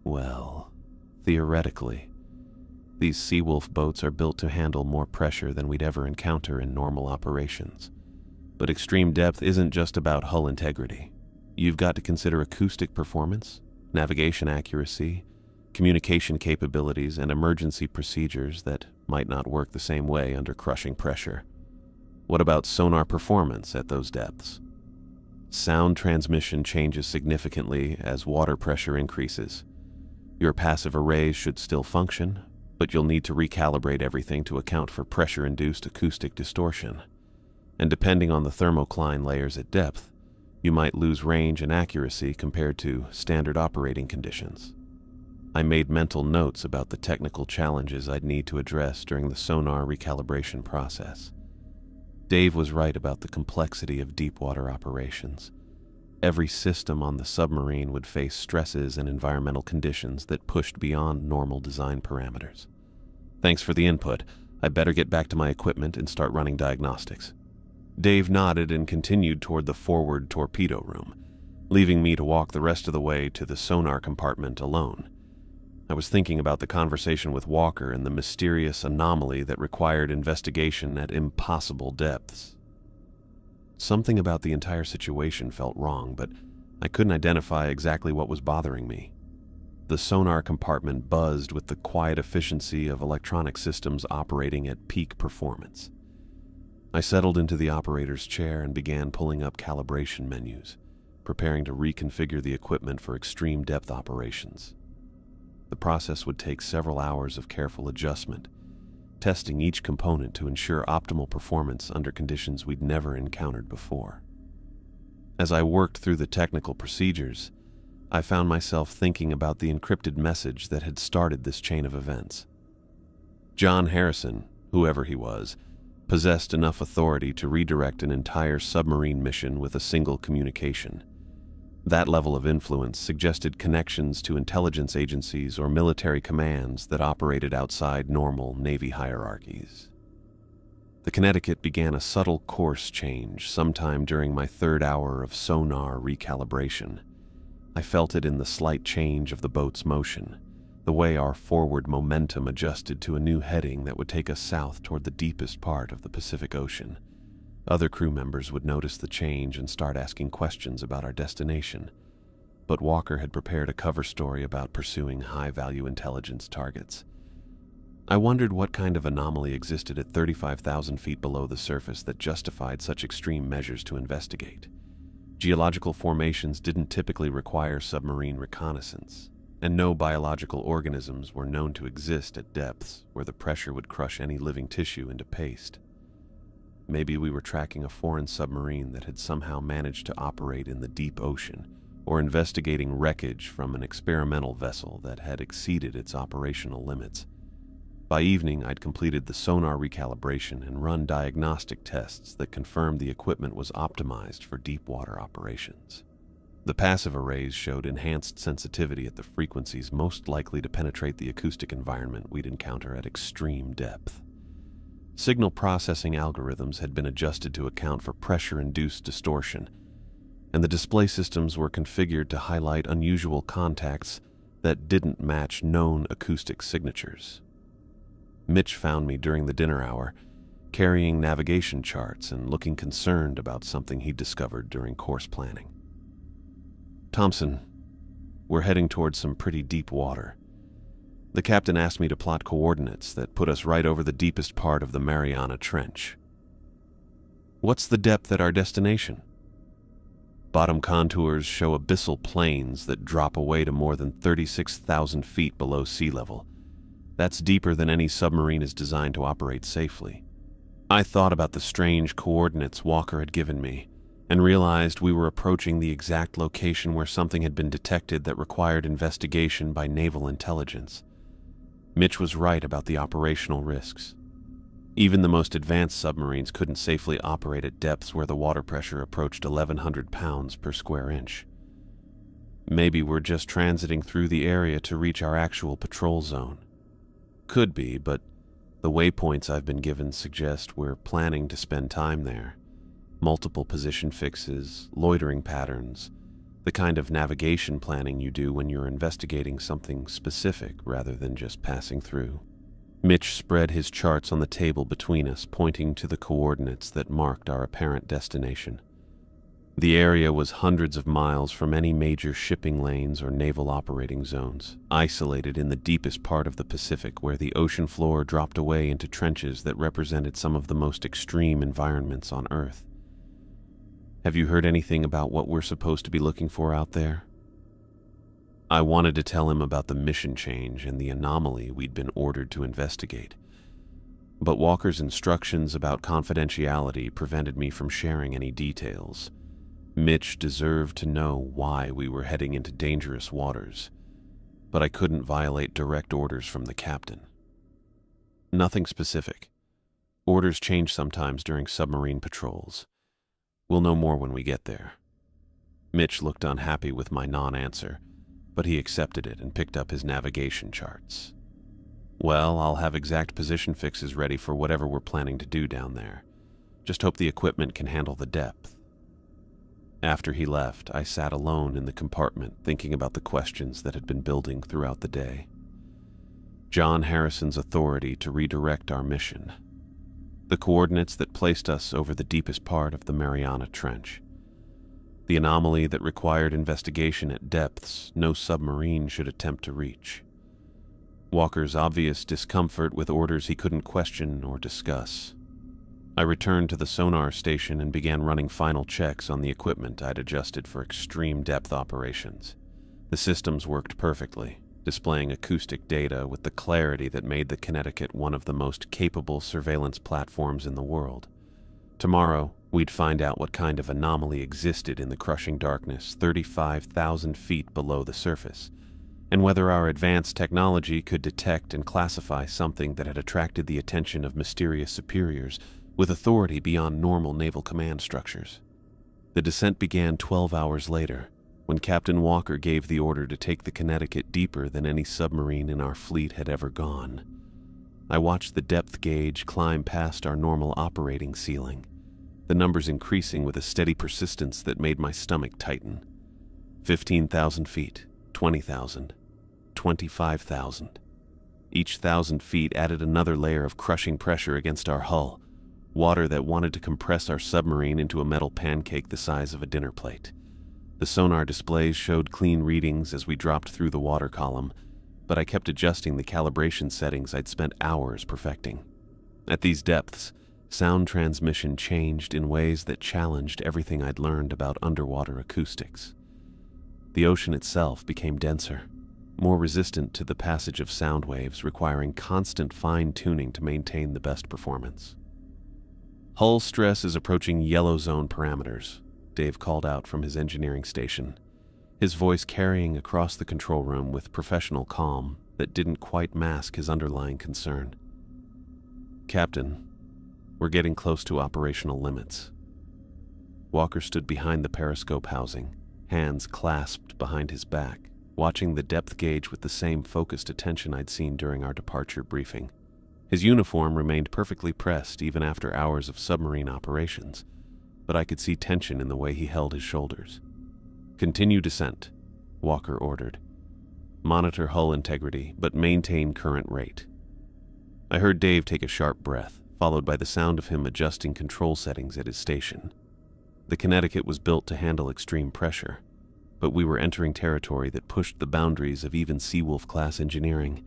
Well, theoretically, these Seawolf boats are built to handle more pressure than we'd ever encounter in normal operations. But extreme depth isn't just about hull integrity. You've got to consider acoustic performance, navigation accuracy, communication capabilities, and emergency procedures that might not work the same way under crushing pressure. What about sonar performance at those depths? Sound transmission changes significantly as water pressure increases. Your passive arrays should still function, but you'll need to recalibrate everything to account for pressure-induced acoustic distortion. And depending on the thermocline layers at depth, You might lose range and accuracy compared to standard operating conditions. I made mental notes about the technical challenges I'd need to address during the sonar recalibration process. Dave was right about the complexity of deep-water operations. Every system on the submarine would face stresses and environmental conditions that pushed beyond normal design parameters. Thanks for the input. I better get back to my equipment and start running diagnostics. Dave nodded and continued toward the forward torpedo room, leaving me to walk the rest of the way to the sonar compartment alone. I was thinking about the conversation with Walker and the mysterious anomaly that required investigation at impossible depths. Something about the entire situation felt wrong, but I couldn't identify exactly what was bothering me. The sonar compartment buzzed with the quiet efficiency of electronic systems operating at peak performance. I settled into the operator's chair and began pulling up calibration menus, preparing to reconfigure the equipment for extreme depth operations. The process would take several hours of careful adjustment, testing each component to ensure optimal performance under conditions we'd never encountered before. As I worked through the technical procedures, I found myself thinking about the encrypted message that had started this chain of events. John Harrison, whoever he was, possessed enough authority to redirect an entire submarine mission with a single communication. That level of influence suggested connections to intelligence agencies or military commands that operated outside normal Navy hierarchies. The Connecticut began a subtle course change sometime during my third hour of sonar recalibration. I felt it in the slight change of the boat's motion, the way our forward momentum adjusted to a new heading that would take us south toward the deepest part of the Pacific Ocean. Other crew members would notice the change and start asking questions about our destination, but Walker had prepared a cover story about pursuing high-value intelligence targets. I wondered what kind of anomaly existed at 35,000 feet below the surface that justified such extreme measures to investigate. Geological formations didn't typically require submarine reconnaissance, and no biological organisms were known to exist at depths where the pressure would crush any living tissue into paste. Maybe we were tracking a foreign submarine that had somehow managed to operate in the deep ocean, or investigating wreckage from an experimental vessel that had exceeded its operational limits. By evening, I'd completed the sonar recalibration and run diagnostic tests that confirmed the equipment was optimized for deep water operations. The passive arrays showed enhanced sensitivity at the frequencies most likely to penetrate the acoustic environment we'd encounter at extreme depth. Signal processing algorithms had been adjusted to account for pressure-induced distortion, and the display systems were configured to highlight unusual contacts that didn't match known acoustic signatures. Mitch found me during the dinner hour, carrying navigation charts and looking concerned about something he'd discovered during course planning. "Thompson, we're heading towards some pretty deep water. The captain asked me to plot coordinates that put us right over the deepest part of the Mariana Trench." "What's the depth at our destination?" "Bottom contours show abyssal plains that drop away to more than 36,000 feet below sea level. That's deeper than any submarine is designed to operate safely." I thought about the strange coordinates Walker had given me, and realized we were approaching the exact location where something had been detected that required investigation by naval intelligence. Mitch was right about the operational risks. Even the most advanced submarines couldn't safely operate at depths where the water pressure approached 1,100 pounds per square inch. Maybe we're just transiting through the area to reach our actual patrol zone. Could be, but the waypoints I've been given suggest we're planning to spend time there. Multiple position fixes, loitering patterns, the kind of navigation planning you do when you're investigating something specific rather than just passing through. Mitch spread his charts on the table between us, pointing to the coordinates that marked our apparent destination. The area was hundreds of miles from any major shipping lanes or naval operating zones, isolated in the deepest part of the Pacific where the ocean floor dropped away into trenches that represented some of the most extreme environments on Earth. "Have you heard anything about what we're supposed to be looking for out there?" I wanted to tell him about the mission change and the anomaly we'd been ordered to investigate, but Walker's instructions about confidentiality prevented me from sharing any details. Mitch deserved to know why we were heading into dangerous waters, but I couldn't violate direct orders from the captain. Nothing specific. Orders change sometimes during submarine patrols. We'll know more when we get there. Mitch looked unhappy with my non-answer, but he accepted it and picked up his navigation charts. Well, I'll have exact position fixes ready for whatever we're planning to do down there. Just hope the equipment can handle the depth. After he left, I sat alone in the compartment thinking about the questions that had been building throughout the day. John Harrison's authority to redirect our mission. The coordinates that placed us over the deepest part of the Mariana Trench. The anomaly that required investigation at depths no submarine should attempt to reach. Walker's obvious discomfort with orders he couldn't question or discuss. I returned to the sonar station and began running final checks on the equipment I'd adjusted for extreme depth operations. The systems worked perfectly, displaying acoustic data with the clarity that made the Connecticut one of the most capable surveillance platforms in the world. Tomorrow, we'd find out what kind of anomaly existed in the crushing darkness 35,000 feet below the surface, and whether our advanced technology could detect and classify something that had attracted the attention of mysterious superiors with authority beyond normal naval command structures. The descent began 12 hours later, when Captain Walker gave the order to take the Connecticut deeper than any submarine in our fleet had ever gone. I watched the depth gauge climb past our normal operating ceiling, the numbers increasing with a steady persistence that made my stomach tighten. 15,000 feet, 20,000, 25,000. Each 1,000 feet added another layer of crushing pressure against our hull, water that wanted to compress our submarine into a metal pancake the size of a dinner plate. The sonar displays showed clean readings as we dropped through the water column, but I kept adjusting the calibration settings I'd spent hours perfecting. At these depths, sound transmission changed in ways that challenged everything I'd learned about underwater acoustics. The ocean itself became denser, more resistant to the passage of sound waves, requiring constant fine-tuning to maintain the best performance. Hull stress is approaching yellow zone parameters, Dave called out from his engineering station, his voice carrying across the control room with professional calm that didn't quite mask his underlying concern. Captain, we're getting close to operational limits. Walker stood behind the periscope housing, hands clasped behind his back, watching the depth gauge with the same focused attention I'd seen during our departure briefing. His uniform remained perfectly pressed even after hours of submarine operations, but I could see tension in the way he held his shoulders. Continue descent, Walker ordered. Monitor hull integrity, but maintain current rate. I heard Dave take a sharp breath, followed by the sound of him adjusting control settings at his station. The Connecticut was built to handle extreme pressure, but we were entering territory that pushed the boundaries of even Seawolf-class engineering.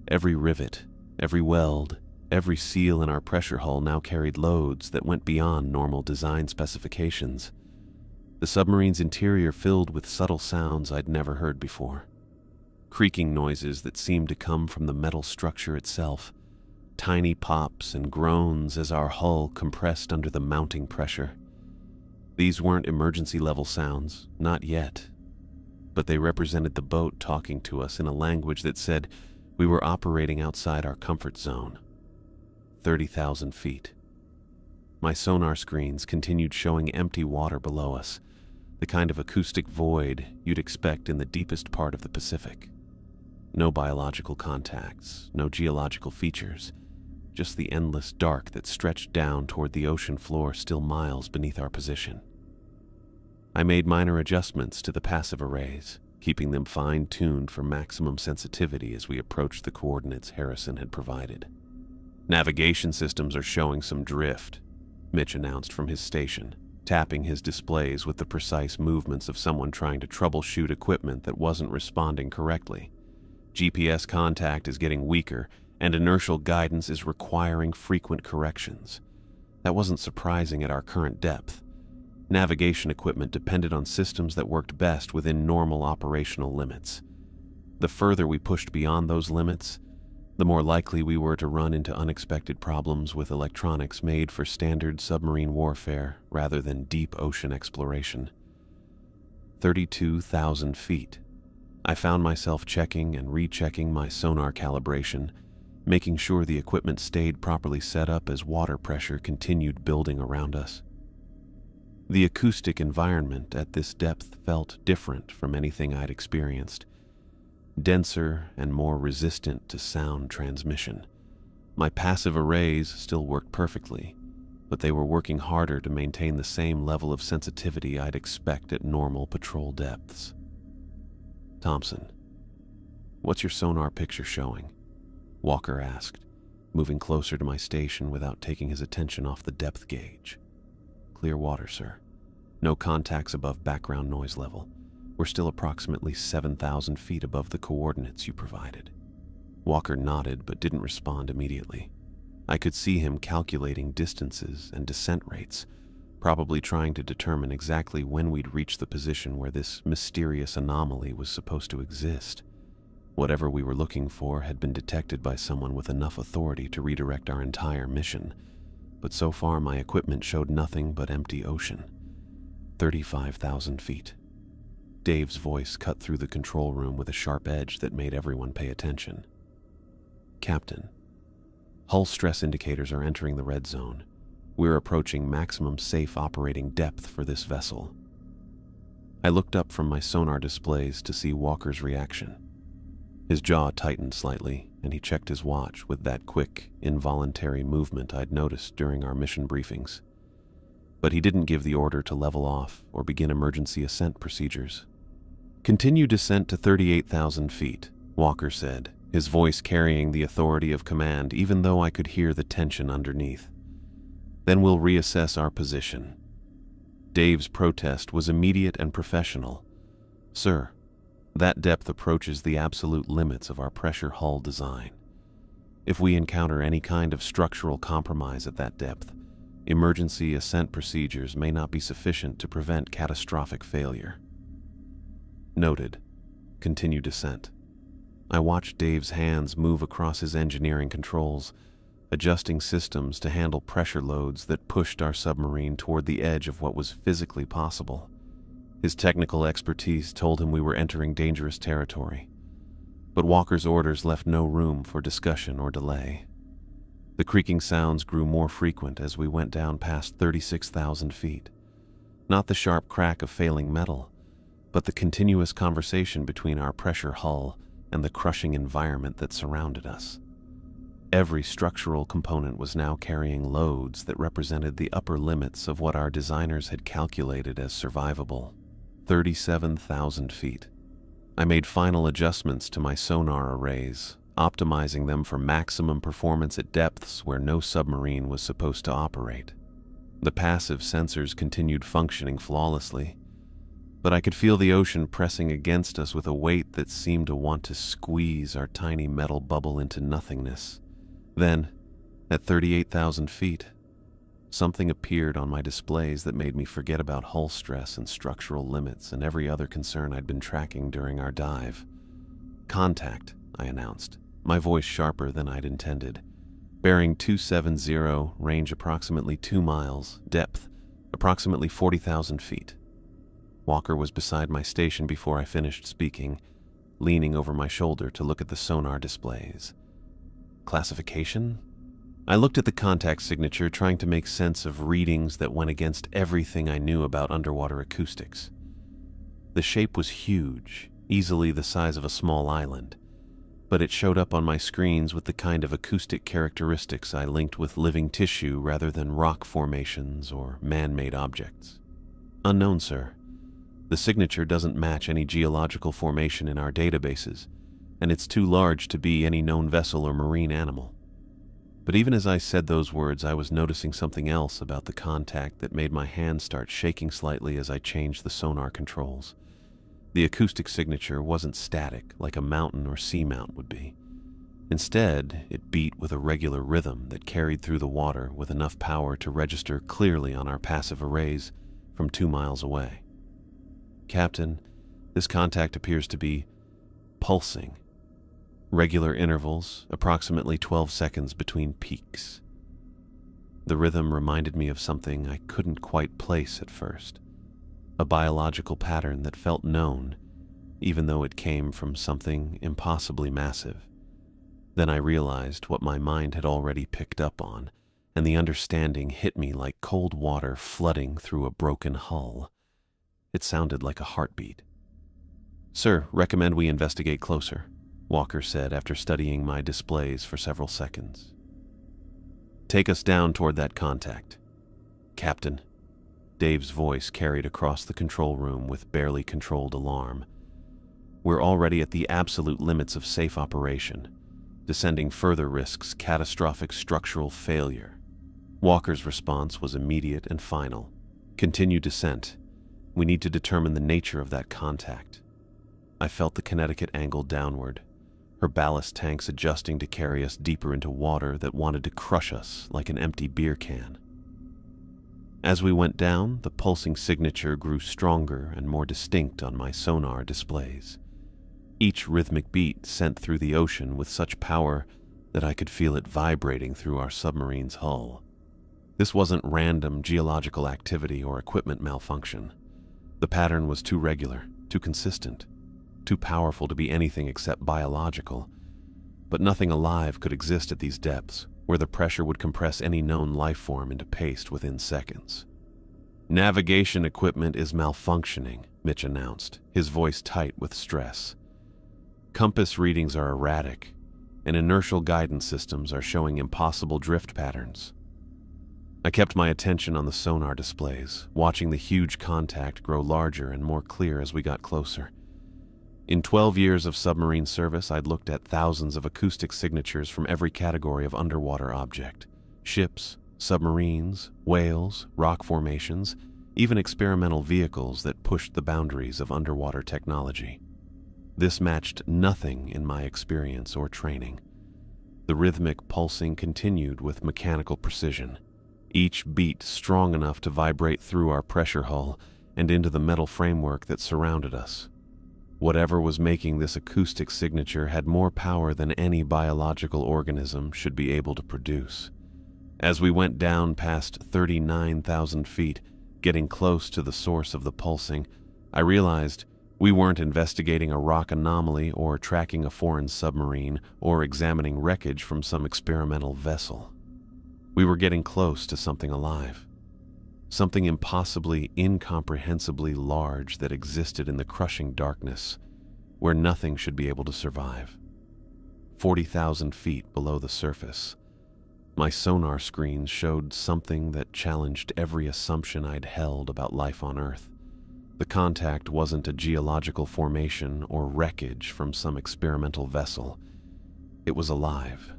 Every rivet, every weld, every seal in our pressure hull now carried loads that went beyond normal design specifications. The submarine's interior filled with subtle sounds I'd never heard before. Creaking noises that seemed to come from the metal structure itself. Tiny pops and groans as our hull compressed under the mounting pressure. These weren't emergency-level sounds, not yet, but they represented the boat talking to us in a language that said we were operating outside our comfort zone. 30,000 feet. My sonar screens continued showing empty water below us, the kind of acoustic void you'd expect in the deepest part of the Pacific. No biological contacts, no geological features, just the endless dark that stretched down toward the ocean floor still miles beneath our position. I made minor adjustments to the passive arrays, keeping them fine-tuned for maximum sensitivity as we approached the coordinates Harrison had provided. Navigation systems are showing some drift, Mitch announced from his station, tapping his displays with the precise movements of someone trying to troubleshoot equipment that wasn't responding correctly. GPS contact is getting weaker, and inertial guidance is requiring frequent corrections. That wasn't surprising at our current depth. Navigation equipment depended on systems that worked best within normal operational limits. The further we pushed beyond those limits, the more likely we were to run into unexpected problems with electronics made for standard submarine warfare rather than deep ocean exploration. 32,000 feet. I found myself checking and rechecking my sonar calibration, making sure the equipment stayed properly set up as water pressure continued building around us. The acoustic environment at this depth felt different from anything I'd experienced, denser and more resistant to sound transmission. My passive arrays still worked perfectly, but they were working harder to maintain the same level of sensitivity I'd expect at normal patrol depths. "Thompson, what's your sonar picture showing?" Walker asked, moving closer to my station without taking his attention off the depth gauge. "Clear water, sir. No contacts above background noise level. We're still approximately 7,000 feet above the coordinates you provided." Walker nodded but didn't respond immediately. I could see him calculating distances and descent rates, probably trying to determine exactly when we'd reach the position where this mysterious anomaly was supposed to exist. Whatever we were looking for had been detected by someone with enough authority to redirect our entire mission, but so far my equipment showed nothing but empty ocean. 35,000 feet. Dave's voice cut through the control room with a sharp edge that made everyone pay attention. "Captain, hull stress indicators are entering the red zone. We're approaching maximum safe operating depth for this vessel." I looked up from my sonar displays to see Walker's reaction. His jaw tightened slightly, and he checked his watch with that quick, involuntary movement I'd noticed during our mission briefings. But he didn't give the order to level off or begin emergency ascent procedures. "Continue descent to 38,000 feet, Walker said, his voice carrying the authority of command even though I could hear the tension underneath. "Then we'll reassess our position." Dave's protest was immediate and professional. "Sir, that depth approaches the absolute limits of our pressure hull design. If we encounter any kind of structural compromise at that depth, emergency ascent procedures may not be sufficient to prevent catastrophic failure." "Noted. Continue descent." I watched Dave's hands move across his engineering controls, adjusting systems to handle pressure loads that pushed our submarine toward the edge of what was physically possible. His technical expertise told him we were entering dangerous territory, but Walker's orders left no room for discussion or delay. The creaking sounds grew more frequent as we went down past 36,000 feet. Not the sharp crack of failing metal, but the continuous conversation between our pressure hull and the crushing environment that surrounded us. Every structural component was now carrying loads that represented the upper limits of what our designers had calculated as survivable. 37,000 feet. I made final adjustments to my sonar arrays, optimizing them for maximum performance at depths where no submarine was supposed to operate. The passive sensors continued functioning flawlessly, but I could feel the ocean pressing against us with a weight that seemed to want to squeeze our tiny metal bubble into nothingness. Then, at 38,000 feet, something appeared on my displays that made me forget about hull stress and structural limits and every other concern I'd been tracking during our dive. "Contact," I announced, my voice sharper than I'd intended. "Bearing 270, range approximately 2 miles, depth approximately 40,000 feet. Walker was beside my station before I finished speaking, leaning over my shoulder to look at the sonar displays. "Classification?" I looked at the contact signature, trying to make sense of readings that went against everything I knew about underwater acoustics. The shape was huge, easily the size of a small island, but it showed up on my screens with the kind of acoustic characteristics I linked with living tissue rather than rock formations or man-made objects. "Unknown, sir. The signature doesn't match any geological formation in our databases, and it's too large to be any known vessel or marine animal." But even as I said those words, I was noticing something else about the contact that made my hand start shaking slightly as I changed the sonar controls. The acoustic signature wasn't static like a mountain or seamount would be. Instead, it beat with a regular rhythm that carried through the water with enough power to register clearly on our passive arrays from 2 miles away. "Captain, this contact appears to be pulsing. Regular intervals, approximately 12 seconds between peaks." The rhythm reminded me of something I couldn't quite place at first. a biological pattern that felt known, even though it came from something impossibly massive. Then I realized what my mind had already picked up on, and the understanding hit me like cold water flooding through a broken hull. It sounded like a heartbeat. "Sir, recommend we investigate closer," Walker said after studying my displays for several seconds. "Take us down toward that contact." "Captain." Dave's voice carried across the control room with barely controlled alarm. "We're already at the absolute limits of safe operation. Descending further risks catastrophic structural failure." Walker's response was immediate and final. "Continue descent. We need to determine the nature of that contact." I felt the Connecticut angle downward, her ballast tanks adjusting to carry us deeper into water that wanted to crush us like an empty beer can. As we went down, the pulsing signature grew stronger and more distinct on my sonar displays. Each rhythmic beat sent through the ocean with such power that I could feel it vibrating through our submarine's hull. This wasn't random geological activity or equipment malfunction. The pattern was too regular, too consistent, too powerful to be anything except biological. But nothing alive could exist at these depths, where the pressure would compress any known life form into paste within seconds. "Navigation equipment is malfunctioning," Mitch announced, his voice tight with stress. "Compass readings are erratic, and inertial guidance systems are showing impossible drift patterns." I kept my attention on the sonar displays, watching the huge contact grow larger and more clear as we got closer. In 12 years of submarine service, I'd looked at thousands of acoustic signatures from every category of underwater object: ships, submarines, whales, rock formations, even experimental vehicles that pushed the boundaries of underwater technology. This matched nothing in my experience or training. The rhythmic pulsing continued with mechanical precision, each beat strong enough to vibrate through our pressure hull and into the metal framework that surrounded us. Whatever was making this acoustic signature had more power than any biological organism should be able to produce. As we went down past 39,000 feet, getting close to the source of the pulsing, I realized we weren't investigating a rock anomaly or tracking a foreign submarine or examining wreckage from some experimental vessel. We were getting close to something alive. Something impossibly, incomprehensibly large that existed in the crushing darkness, where nothing should be able to survive. 40,000 feet below the surface, my sonar screens showed something that challenged every assumption I'd held about life on Earth. The contact wasn't a geological formation or wreckage from some experimental vessel. It was alive,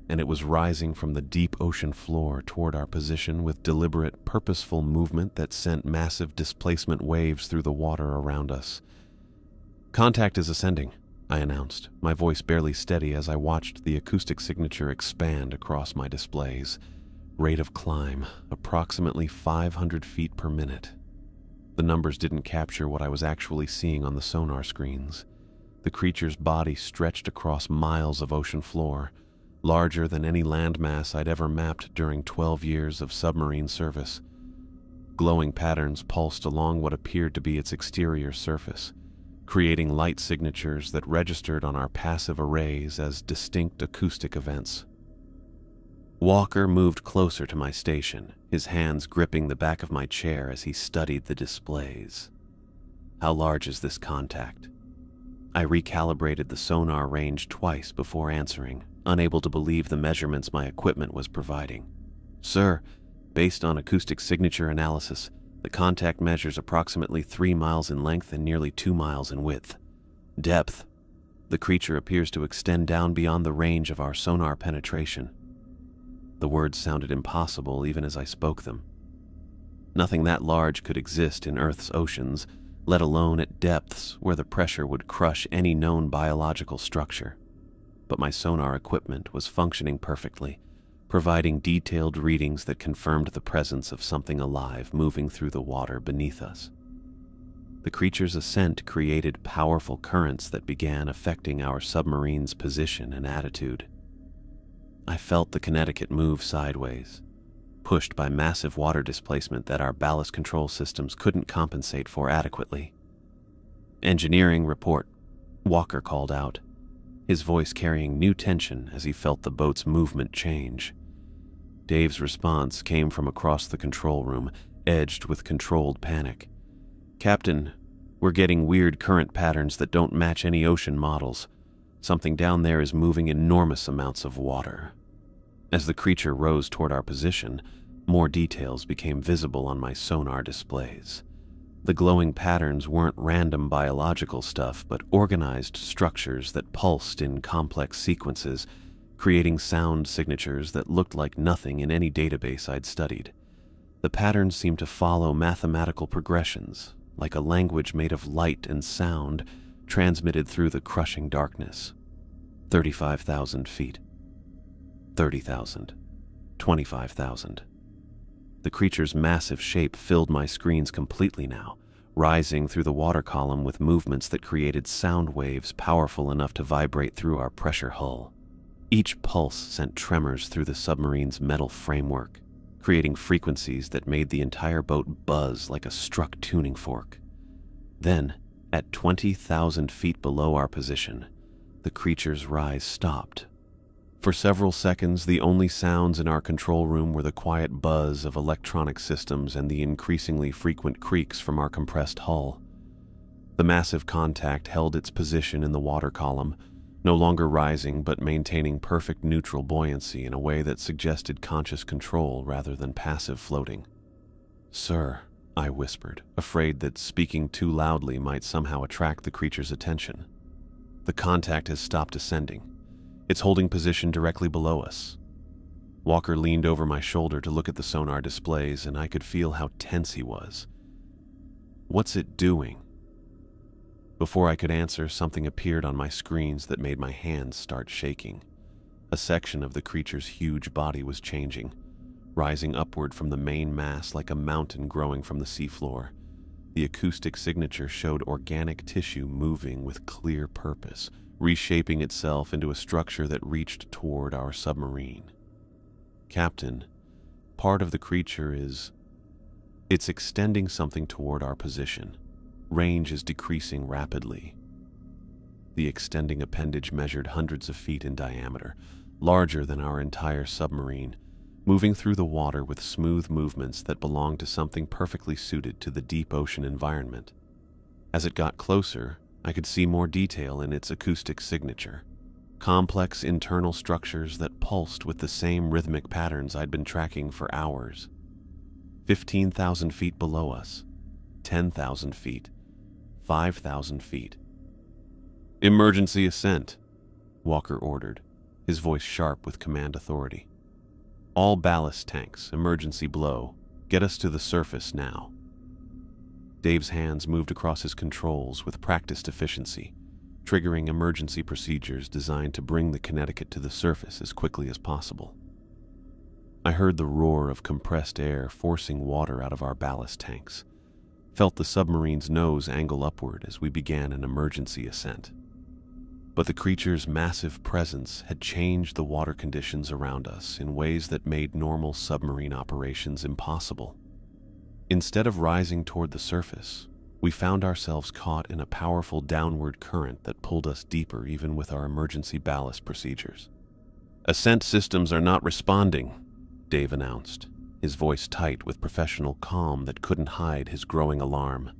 and it was rising from the deep ocean floor toward our position with deliberate, purposeful movement that sent massive displacement waves through the water around us. "Contact is ascending," I announced, my voice barely steady as I watched the acoustic signature expand across my displays. Rate of climb, approximately 500 feet per minute. The numbers didn't capture what I was actually seeing on the sonar screens. The creature's body stretched across miles of ocean floor, larger than any landmass I'd ever mapped during 12 years of submarine service. Glowing patterns pulsed along what appeared to be its exterior surface, creating light signatures that registered on our passive arrays as distinct acoustic events. Walker moved closer to my station, his hands gripping the back of my chair as he studied the displays. "How large is this contact?" I recalibrated the sonar range twice before answering, unable to believe the measurements my equipment was providing. "Sir, based on acoustic signature analysis, the contact measures approximately 3 miles in length and nearly 2 miles in width. Depth: the creature appears to extend down beyond the range of our sonar penetration." The words sounded impossible even as I spoke them. Nothing that large could exist in Earth's oceans, let alone at depths where the pressure would crush any known biological structure. But my sonar equipment was functioning perfectly, providing detailed readings that confirmed the presence of something alive moving through the water beneath us. The creature's ascent created powerful currents that began affecting our submarine's position and attitude. I felt the Connecticut move sideways, pushed by massive water displacement that our ballast control systems couldn't compensate for adequately. "Engineering report," Walker called out, his voice carrying new tension as he felt the boat's movement change. Dave's response came from across the control room, edged with controlled panic. "Captain, we're getting weird current patterns that don't match any ocean models. Something down there is moving enormous amounts of water." As the creature rose toward our position, more details became visible on my sonar displays. The glowing patterns weren't random biological stuff, but organized structures that pulsed in complex sequences, creating sound signatures that looked like nothing in any database I'd studied. The patterns seemed to follow mathematical progressions, like a language made of light and sound transmitted through the crushing darkness. 35,000 feet. 30,000. 25,000. The creature's massive shape filled my screens completely now, rising through the water column with movements that created sound waves powerful enough to vibrate through our pressure hull. Each pulse sent tremors through the submarine's metal framework, creating frequencies that made the entire boat buzz like a struck tuning fork. Then, at 20,000 feet below our position, the creature's rise stopped. For several seconds, the only sounds in our control room were the quiet buzz of electronic systems and the increasingly frequent creaks from our compressed hull. The massive contact held its position in the water column, no longer rising but maintaining perfect neutral buoyancy in a way that suggested conscious control rather than passive floating. "Sir," I whispered, afraid that speaking too loudly might somehow attract the creature's attention. "The contact has stopped ascending. It's holding position directly below us." Walker leaned over my shoulder to look at the sonar displays, and I could feel how tense he was. "What's it doing?" Before I could answer, something appeared on my screens that made my hands start shaking. A section of the creature's huge body was changing, rising upward from the main mass like a mountain growing from the seafloor. The acoustic signature showed organic tissue moving with clear purpose, reshaping itself into a structure that reached toward our submarine. "Captain, part of the creature it's extending something toward our position. Range is decreasing rapidly." The extending appendage measured hundreds of feet in diameter, larger than our entire submarine, moving through the water with smooth movements that belonged to something perfectly suited to the deep ocean environment. As it got closer, I could see more detail in its acoustic signature. Complex internal structures that pulsed with the same rhythmic patterns I'd been tracking for hours. 15,000 feet below us. 10,000 feet. 5,000 feet. "Emergency ascent," Walker ordered, his voice sharp with command authority. "All ballast tanks, emergency blow. Get us to the surface now." Dave's hands moved across his controls with practiced efficiency, triggering emergency procedures designed to bring the Connecticut to the surface as quickly as possible. I heard the roar of compressed air forcing water out of our ballast tanks, felt the submarine's nose angle upward as we began an emergency ascent. But the creature's massive presence had changed the water conditions around us in ways that made normal submarine operations impossible. Instead of rising toward the surface, we found ourselves caught in a powerful downward current that pulled us deeper even with our emergency ballast procedures. "Ascent systems are not responding," Dave announced, his voice tight with professional calm that couldn't hide his growing alarm.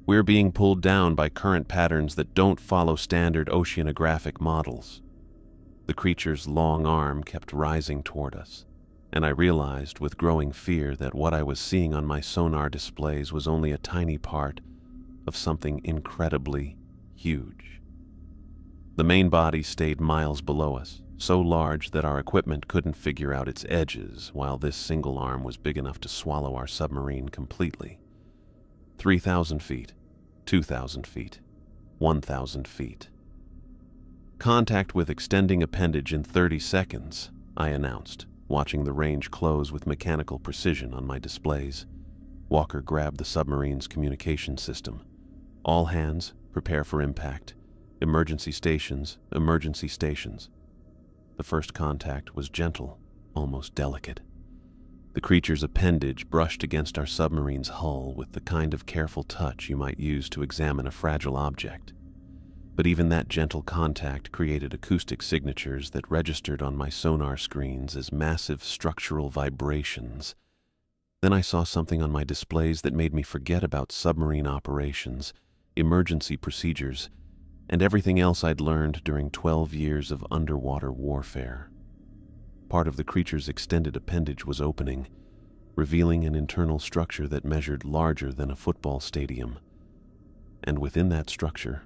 "We're being pulled down by current patterns that don't follow standard oceanographic models." The creature's long arm kept rising toward us, and I realized with growing fear that what I was seeing on my sonar displays was only a tiny part of something incredibly huge. The main body stayed miles below us, so large that our equipment couldn't figure out its edges, while this single arm was big enough to swallow our submarine completely. 3,000 feet, 2,000 feet, 1,000 feet. "Contact with extending appendage in 30 seconds, I announced, watching the range close with mechanical precision on my displays. Walker grabbed the submarine's communication system. "All hands, prepare for impact. Emergency stations, emergency stations." The first contact was gentle, almost delicate. The creature's appendage brushed against our submarine's hull with the kind of careful touch you might use to examine a fragile object. But even that gentle contact created acoustic signatures that registered on my sonar screens as massive structural vibrations. Then I saw something on my displays that made me forget about submarine operations, emergency procedures, and everything else I'd learned during 12 years of underwater warfare. Part of the creature's extended appendage was opening, revealing an internal structure that measured larger than a football stadium. And within that structure,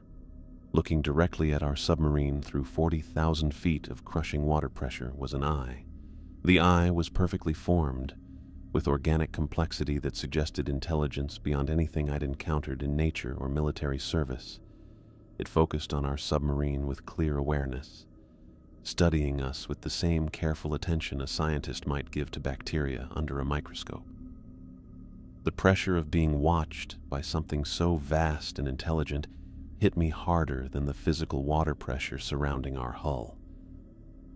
looking directly at our submarine through 40,000 feet of crushing water pressure, was an eye. The eye was perfectly formed, with organic complexity that suggested intelligence beyond anything I'd encountered in nature or military service. It focused on our submarine with clear awareness, studying us with the same careful attention a scientist might give to bacteria under a microscope. The pressure of being watched by something so vast and intelligent hit me harder than the physical water pressure surrounding our hull.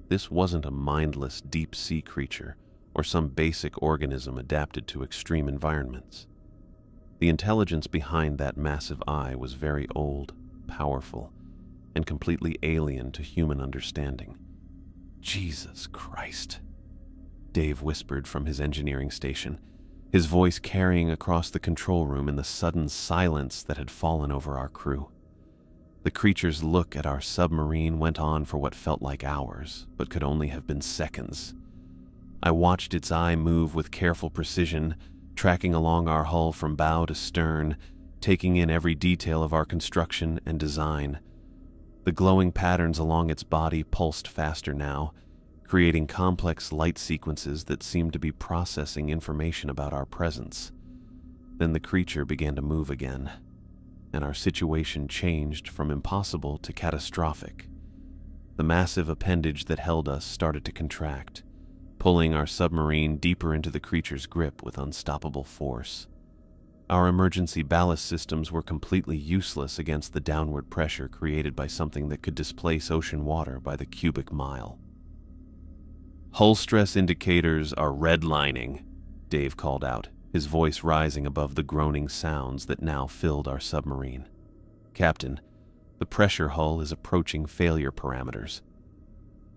This wasn't a mindless deep-sea creature or some basic organism adapted to extreme environments. The intelligence behind that massive eye was very old, powerful, and completely alien to human understanding. "Jesus Christ," Dave whispered from his engineering station, his voice carrying across the control room in the sudden silence that had fallen over our crew. The creature's look at our submarine went on for what felt like hours, but could only have been seconds. I watched its eye move with careful precision, tracking along our hull from bow to stern, taking in every detail of our construction and design. The glowing patterns along its body pulsed faster now, creating complex light sequences that seemed to be processing information about our presence. Then the creature began to move again, and our situation changed from impossible to catastrophic. The massive appendage that held us started to contract, pulling our submarine deeper into the creature's grip with unstoppable force. Our emergency ballast systems were completely useless against the downward pressure created by something that could displace ocean water by the cubic mile. "Hull stress indicators are redlining," Dave called out, his voice rising above the groaning sounds that now filled our submarine. "Captain, the pressure hull is approaching failure parameters."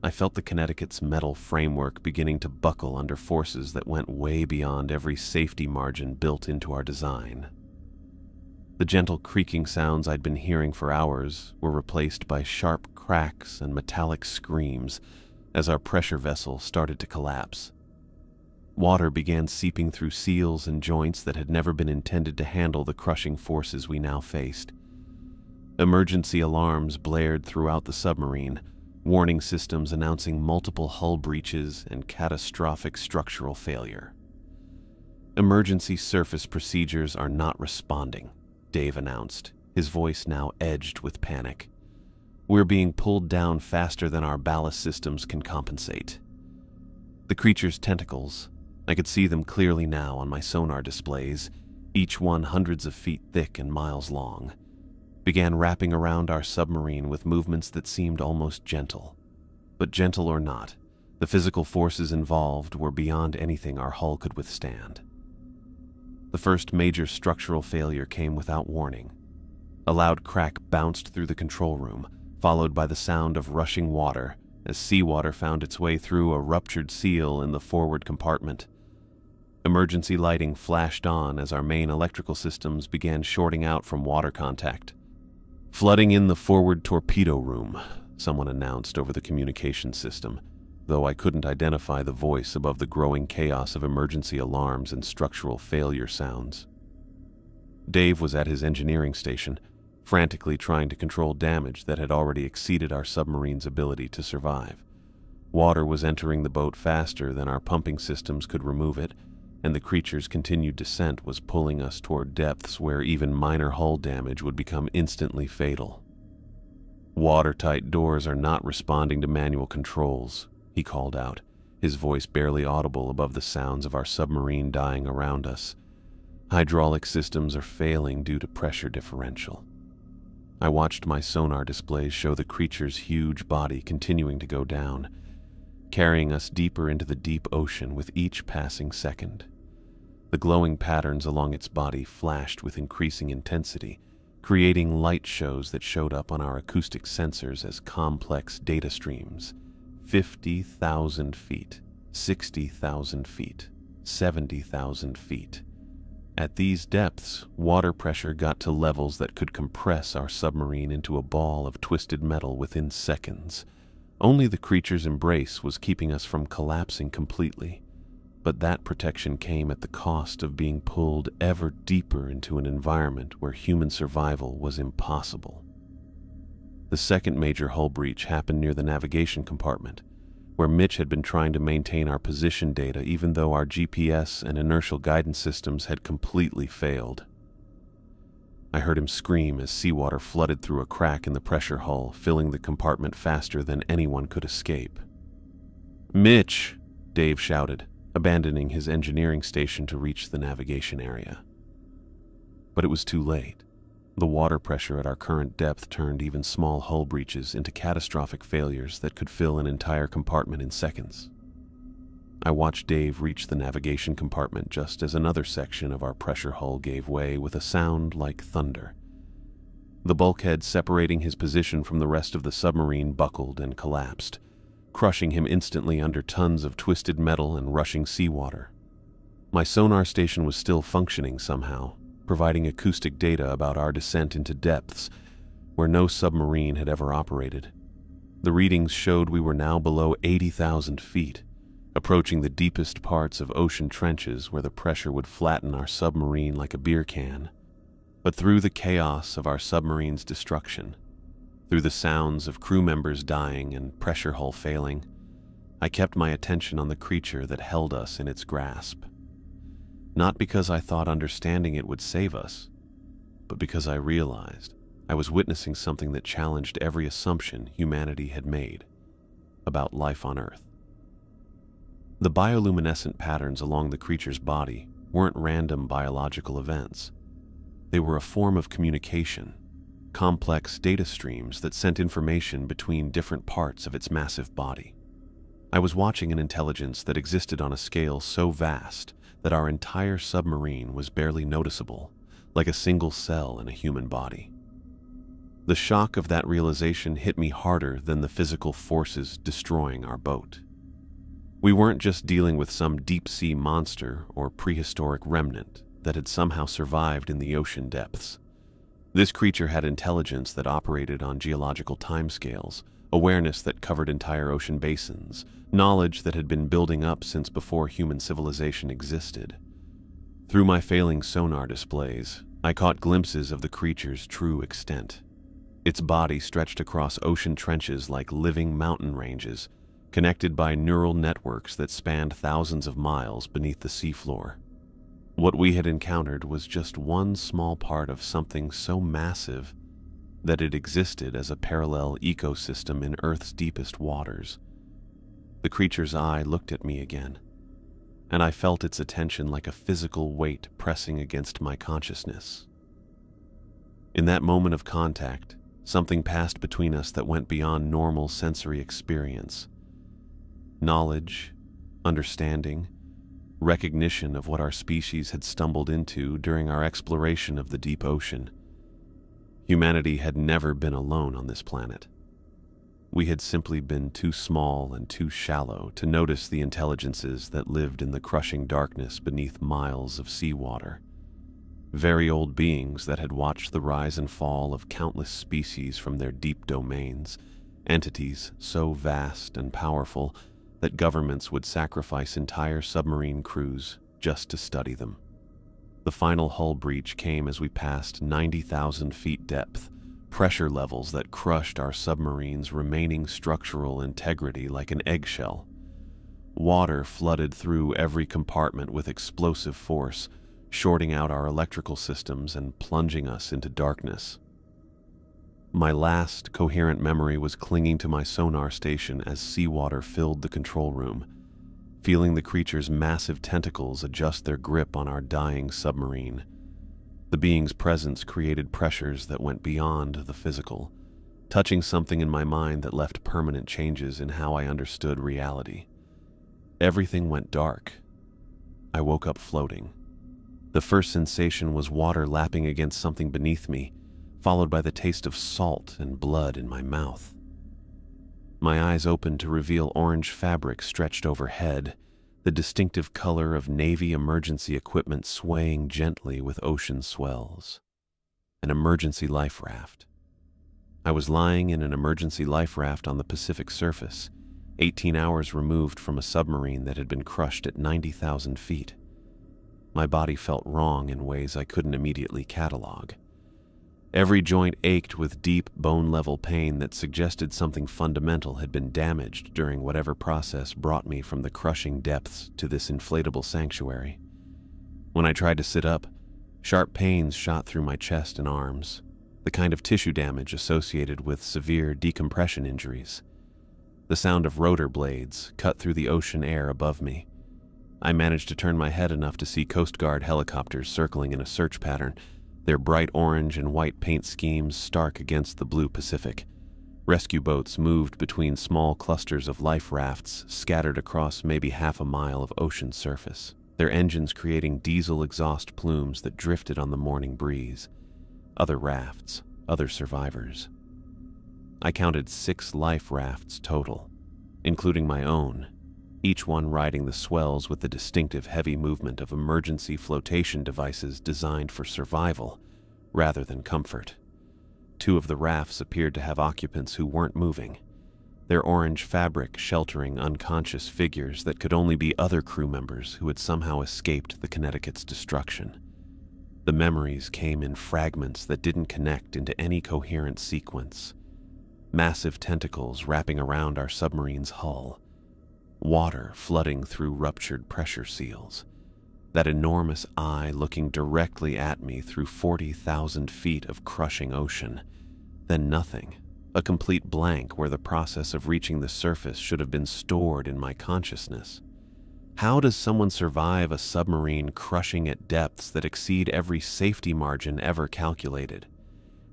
I felt the Connecticut's metal framework beginning to buckle under forces that went way beyond every safety margin built into our design. The gentle creaking sounds I'd been hearing for hours were replaced by sharp cracks and metallic screams as our pressure vessel started to collapse. Water began seeping through seals and joints that had never been intended to handle the crushing forces we now faced. Emergency alarms blared throughout the submarine, warning systems announcing multiple hull breaches and catastrophic structural failure. "Emergency surface procedures are not responding," Dave announced, his voice now edged with panic. "We're being pulled down faster than our ballast systems can compensate." The creature's tentacles, I could see them clearly now on my sonar displays, each one hundreds of feet thick and miles long, began wrapping around our submarine with movements that seemed almost gentle. But gentle or not, the physical forces involved were beyond anything our hull could withstand. The first major structural failure came without warning. A loud crack bounced through the control room, followed by the sound of rushing water as seawater found its way through a ruptured seal in the forward compartment. Emergency lighting flashed on as our main electrical systems began shorting out from water contact. "Flooding in the forward torpedo room," someone announced over the communication system, though I couldn't identify the voice above the growing chaos of emergency alarms and structural failure sounds. Dave was at his engineering station, frantically trying to control damage that had already exceeded our submarine's ability to survive. Water was entering the boat faster than our pumping systems could remove it, and the creature's continued descent was pulling us toward depths where even minor hull damage would become instantly fatal. "Watertight doors are not responding to manual controls," he called out, his voice barely audible above the sounds of our submarine dying around us. "Hydraulic systems are failing due to pressure differential." I watched my sonar displays show the creature's huge body continuing to go down. carrying us deeper into the deep ocean with each passing second. The glowing patterns along its body flashed with increasing intensity, creating light shows that showed up on our acoustic sensors as complex data streams. 50,000 feet, 60,000 feet, 70,000 feet. At these depths, water pressure got to levels that could compress our submarine into a ball of twisted metal within seconds. Only the creature's embrace was keeping us from collapsing completely, but that protection came at the cost of being pulled ever deeper into an environment where human survival was impossible. The second major hull breach happened near the navigation compartment, where Mitch had been trying to maintain our position data even though our GPS and inertial guidance systems had completely failed. I heard him scream as seawater flooded through a crack in the pressure hull, filling the compartment faster than anyone could escape. "Mitch!" Dave shouted, abandoning his engineering station to reach the navigation area. But it was too late. The water pressure at our current depth turned even small hull breaches into catastrophic failures that could fill an entire compartment in seconds. I watched Dave reach the navigation compartment just as another section of our pressure hull gave way with a sound like thunder. The bulkhead separating his position from the rest of the submarine buckled and collapsed, crushing him instantly under tons of twisted metal and rushing seawater. My sonar station was still functioning somehow, providing acoustic data about our descent into depths where no submarine had ever operated. The readings showed we were now below 80,000 feet, approaching the deepest parts of ocean trenches where the pressure would flatten our submarine like a beer can. But through the chaos of our submarine's destruction, through the sounds of crew members dying and pressure hull failing, I kept my attention on the creature that held us in its grasp. Not because I thought understanding it would save us, but because I realized I was witnessing something that challenged every assumption humanity had made about life on Earth. The bioluminescent patterns along the creature's body weren't random biological events. They were a form of communication, complex data streams that sent information between different parts of its massive body. I was watching an intelligence that existed on a scale so vast that our entire submarine was barely noticeable, like a single cell in a human body. The shock of that realization hit me harder than the physical forces destroying our boat. We weren't just dealing with some deep-sea monster or prehistoric remnant that had somehow survived in the ocean depths. This creature had intelligence that operated on geological timescales, awareness that covered entire ocean basins, knowledge that had been building up since before human civilization existed. Through my failing sonar displays, I caught glimpses of the creature's true extent. Its body stretched across ocean trenches like living mountain ranges, connected by neural networks that spanned thousands of miles beneath the seafloor. What we had encountered was just one small part of something so massive that it existed as a parallel ecosystem in Earth's deepest waters. The creature's eye looked at me again, and I felt its attention like a physical weight pressing against my consciousness. In that moment of contact, something passed between us that went beyond normal sensory experience. Knowledge, understanding, recognition of what our species had stumbled into during our exploration of the deep ocean. Humanity had never been alone on this planet. We had simply been too small and too shallow to notice the intelligences that lived in the crushing darkness beneath miles of seawater. Very old beings that had watched the rise and fall of countless species from their deep domains, entities so vast and powerful that governments would sacrifice entire submarine crews just to study them. The final hull breach came as we passed 90,000 feet depth, pressure levels that crushed our submarine's remaining structural integrity like an eggshell. Water flooded through every compartment with explosive force, shorting out our electrical systems and plunging us into darkness. My last coherent memory was clinging to my sonar station as seawater filled the control room, feeling the creature's massive tentacles adjust their grip on our dying submarine. The being's presence created pressures that went beyond the physical, touching something in my mind that left permanent changes in how I understood reality. Everything went dark. I woke up floating. The first sensation was water lapping against something beneath me, followed by the taste of salt and blood in my mouth. My eyes opened to reveal orange fabric stretched overhead, the distinctive color of Navy emergency equipment swaying gently with ocean swells. An emergency life raft. I was lying in an emergency life raft on the Pacific surface, 18 hours removed from a submarine that had been crushed at 90,000 feet. My body felt wrong in ways I couldn't immediately catalog. Every joint ached with deep, bone-level pain that suggested something fundamental had been damaged during whatever process brought me from the crushing depths to this inflatable sanctuary. When I tried to sit up, sharp pains shot through my chest and arms, the kind of tissue damage associated with severe decompression injuries. The sound of rotor blades cut through the ocean air above me. I managed to turn my head enough to see Coast Guard helicopters circling in a search pattern, their bright orange and white paint schemes stark against the blue Pacific. Rescue boats moved between small clusters of life rafts scattered across maybe half a mile of ocean surface, their engines creating diesel exhaust plumes that drifted on the morning breeze. Other rafts, other survivors. I counted 6 life rafts total, including my own, each one riding the swells with the distinctive heavy movement of emergency flotation devices designed for survival rather than comfort. 2 of the rafts appeared to have occupants who weren't moving, their orange fabric sheltering unconscious figures that could only be other crew members who had somehow escaped the Connecticut's destruction. The memories came in fragments that didn't connect into any coherent sequence. Massive tentacles wrapping around our submarine's hull, water flooding through ruptured pressure seals, that enormous eye looking directly at me through 40,000 feet of crushing ocean, then nothing, a complete blank where the process of reaching the surface should have been stored in my consciousness. How does someone survive a submarine crushing at depths that exceed every safety margin ever calculated?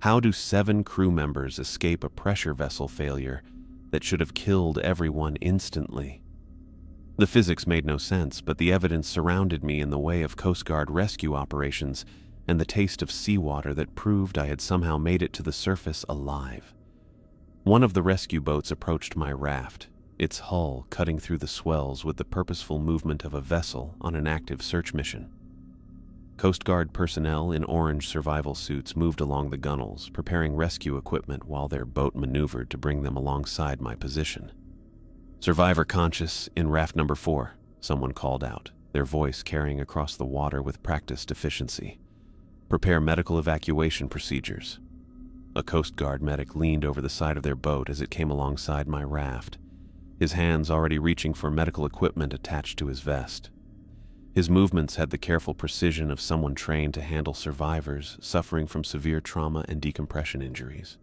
How do 7 crew members escape a pressure vessel failure that should have killed everyone instantly? The physics made no sense, but the evidence surrounded me in the way of Coast Guard rescue operations and the taste of seawater that proved I had somehow made it to the surface alive. One of the rescue boats approached my raft, its hull cutting through the swells with the purposeful movement of a vessel on an active search mission. Coast Guard personnel in orange survival suits moved along the gunnels, preparing rescue equipment while their boat maneuvered to bring them alongside my position. "Survivor conscious in raft number 4, someone called out, their voice carrying across the water with practiced efficiency. "Prepare medical evacuation procedures." A Coast Guard medic leaned over the side of their boat as it came alongside my raft, his hands already reaching for medical equipment attached to his vest. His movements had the careful precision of someone trained to handle survivors suffering from severe trauma and decompression injuries.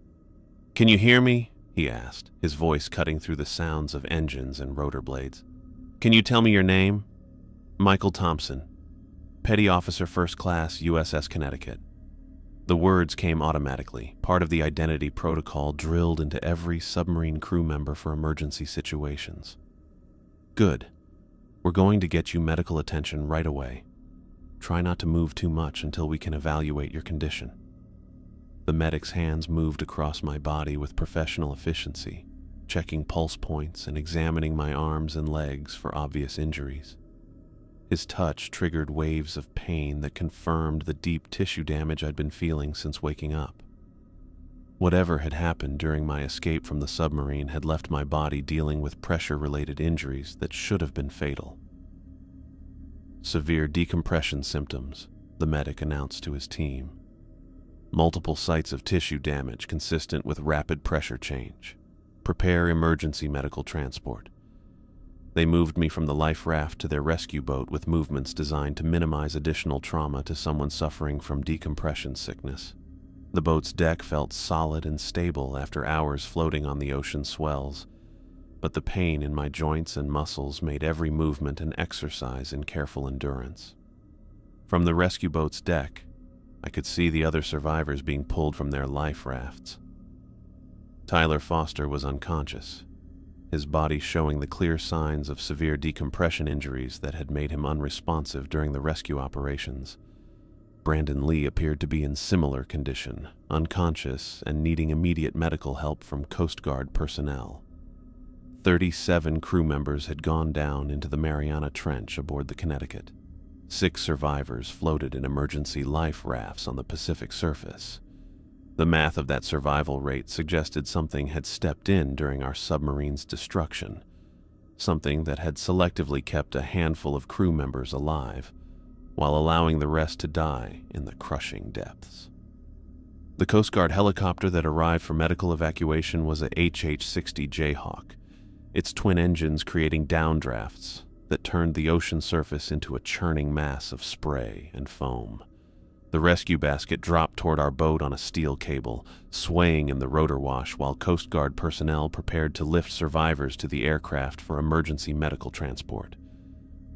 "Can you hear me?" he asked, his voice cutting through the sounds of engines and rotor blades. "Can you tell me your name?" "Michael Thompson, Petty Officer First Class, USS Connecticut." The words came automatically, part of the identity protocol drilled into every submarine crew member for emergency situations. "Good. We're going to get you medical attention right away. Try not to move too much until we can evaluate your condition." The medic's hands moved across my body with professional efficiency, checking pulse points and examining my arms and legs for obvious injuries. His touch triggered waves of pain that confirmed the deep tissue damage I'd been feeling since waking up. Whatever had happened during my escape from the submarine had left my body dealing with pressure-related injuries that should have been fatal. "Severe decompression symptoms," the medic announced to his team. "Multiple sites of tissue damage consistent with rapid pressure change. Prepare emergency medical transport." They moved me from the life raft to their rescue boat with movements designed to minimize additional trauma to someone suffering from decompression sickness. The boat's deck felt solid and stable after hours floating on the ocean swells, but the pain in my joints and muscles made every movement an exercise in careful endurance. From the rescue boat's deck, I could see the other survivors being pulled from their life rafts. Tyler Foster was unconscious, his body showing the clear signs of severe decompression injuries that had made him unresponsive during the rescue operations. Brandon Lee appeared to be in similar condition, unconscious and needing immediate medical help from Coast Guard personnel. 37 crew members had gone down into the Mariana Trench aboard the Connecticut. 6 survivors floated in emergency life rafts on the Pacific surface. The math of that survival rate suggested something had stepped in during our submarine's destruction, something that had selectively kept a handful of crew members alive, while allowing the rest to die in the crushing depths. The Coast Guard helicopter that arrived for medical evacuation was a HH-60 Jayhawk, its twin engines creating downdrafts that turned the ocean surface into a churning mass of spray and foam. The rescue basket dropped toward our boat on a steel cable, swaying in the rotor wash while Coast Guard personnel prepared to lift survivors to the aircraft for emergency medical transport.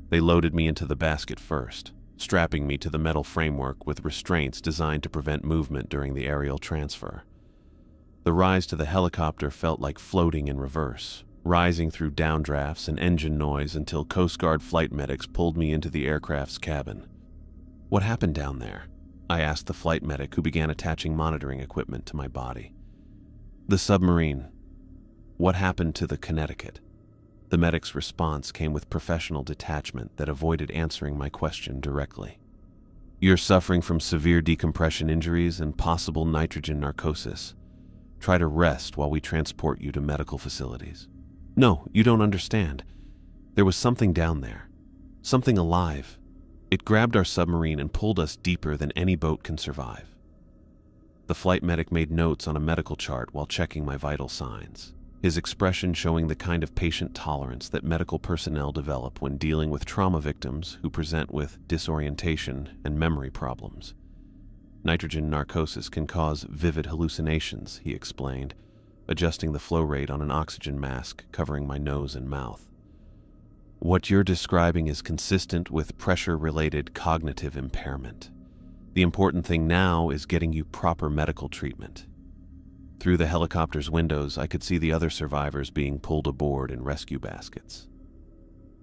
They loaded me into the basket first, strapping me to the metal framework with restraints designed to prevent movement during the aerial transfer. The rise to the helicopter felt like floating in reverse, rising through downdrafts and engine noise until Coast Guard flight medics pulled me into the aircraft's cabin. "What happened down there?" I asked the flight medic, who began attaching monitoring equipment to my body. "The submarine. What happened to the Connecticut?" The medic's response came with professional detachment that avoided answering my question directly. "You're suffering from severe decompression injuries and possible nitrogen narcosis. Try to rest while we transport you to medical facilities." "No, you don't understand. There was something down there. Something alive. It grabbed our submarine and pulled us deeper than any boat can survive." The flight medic made notes on a medical chart while checking my vital signs, his expression showing the kind of patient tolerance that medical personnel develop when dealing with trauma victims who present with disorientation and memory problems. "Nitrogen narcosis can cause vivid hallucinations," he explained, adjusting the flow rate on an oxygen mask covering my nose and mouth. "What you're describing is consistent with pressure-related cognitive impairment. The important thing now is getting you proper medical treatment." Through the helicopter's windows, I could see the other survivors being pulled aboard in rescue baskets.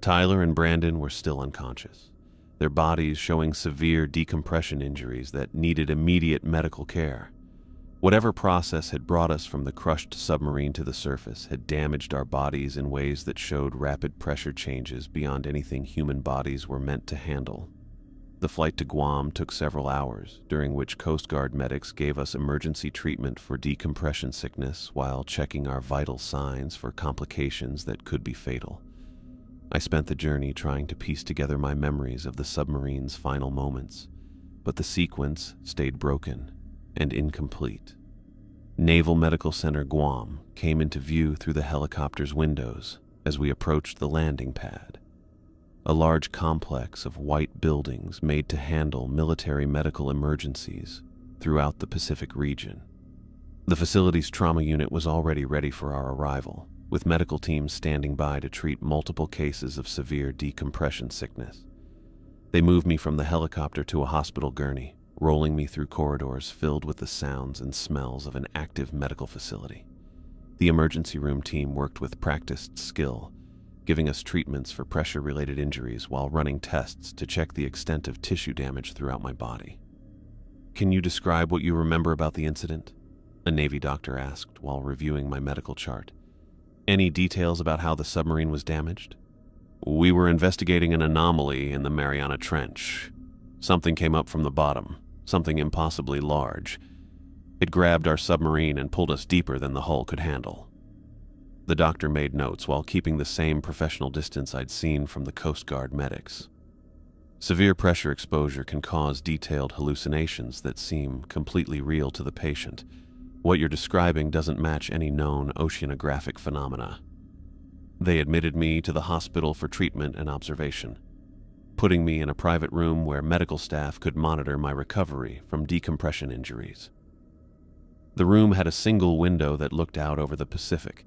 Tyler and Brandon were still unconscious, their bodies showing severe decompression injuries that needed immediate medical care. Whatever process had brought us from the crushed submarine to the surface had damaged our bodies in ways that showed rapid pressure changes beyond anything human bodies were meant to handle. The flight to Guam took several hours, during which Coast Guard medics gave us emergency treatment for decompression sickness while checking our vital signs for complications that could be fatal. I spent the journey trying to piece together my memories of the submarine's final moments, but the sequence stayed broken and incomplete. Naval Medical Center Guam came into view through the helicopter's windows as we approached the landing pad, a large complex of white buildings made to handle military medical emergencies throughout the Pacific region. The facility's trauma unit was already ready for our arrival, with medical teams standing by to treat multiple cases of severe decompression sickness. They moved me from the helicopter to a hospital gurney, rolling me through corridors filled with the sounds and smells of an active medical facility. The emergency room team worked with practiced skill, giving us treatments for pressure-related injuries while running tests to check the extent of tissue damage throughout my body. "Can you describe what you remember about the incident?" a Navy doctor asked while reviewing my medical chart. "Any details about how the submarine was damaged?" "We were investigating an anomaly in the Mariana Trench. Something came up from the bottom, something impossibly large. It grabbed our submarine and pulled us deeper than the hull could handle." The doctor made notes while keeping the same professional distance I'd seen from the Coast Guard medics. Severe pressure exposure can cause detailed hallucinations that seem completely real to the patient. What you're describing doesn't match any known oceanographic phenomena. They admitted me to the hospital for treatment and observation, putting me in a private room where medical staff could monitor my recovery from decompression injuries. The room had a single window that looked out over the Pacific,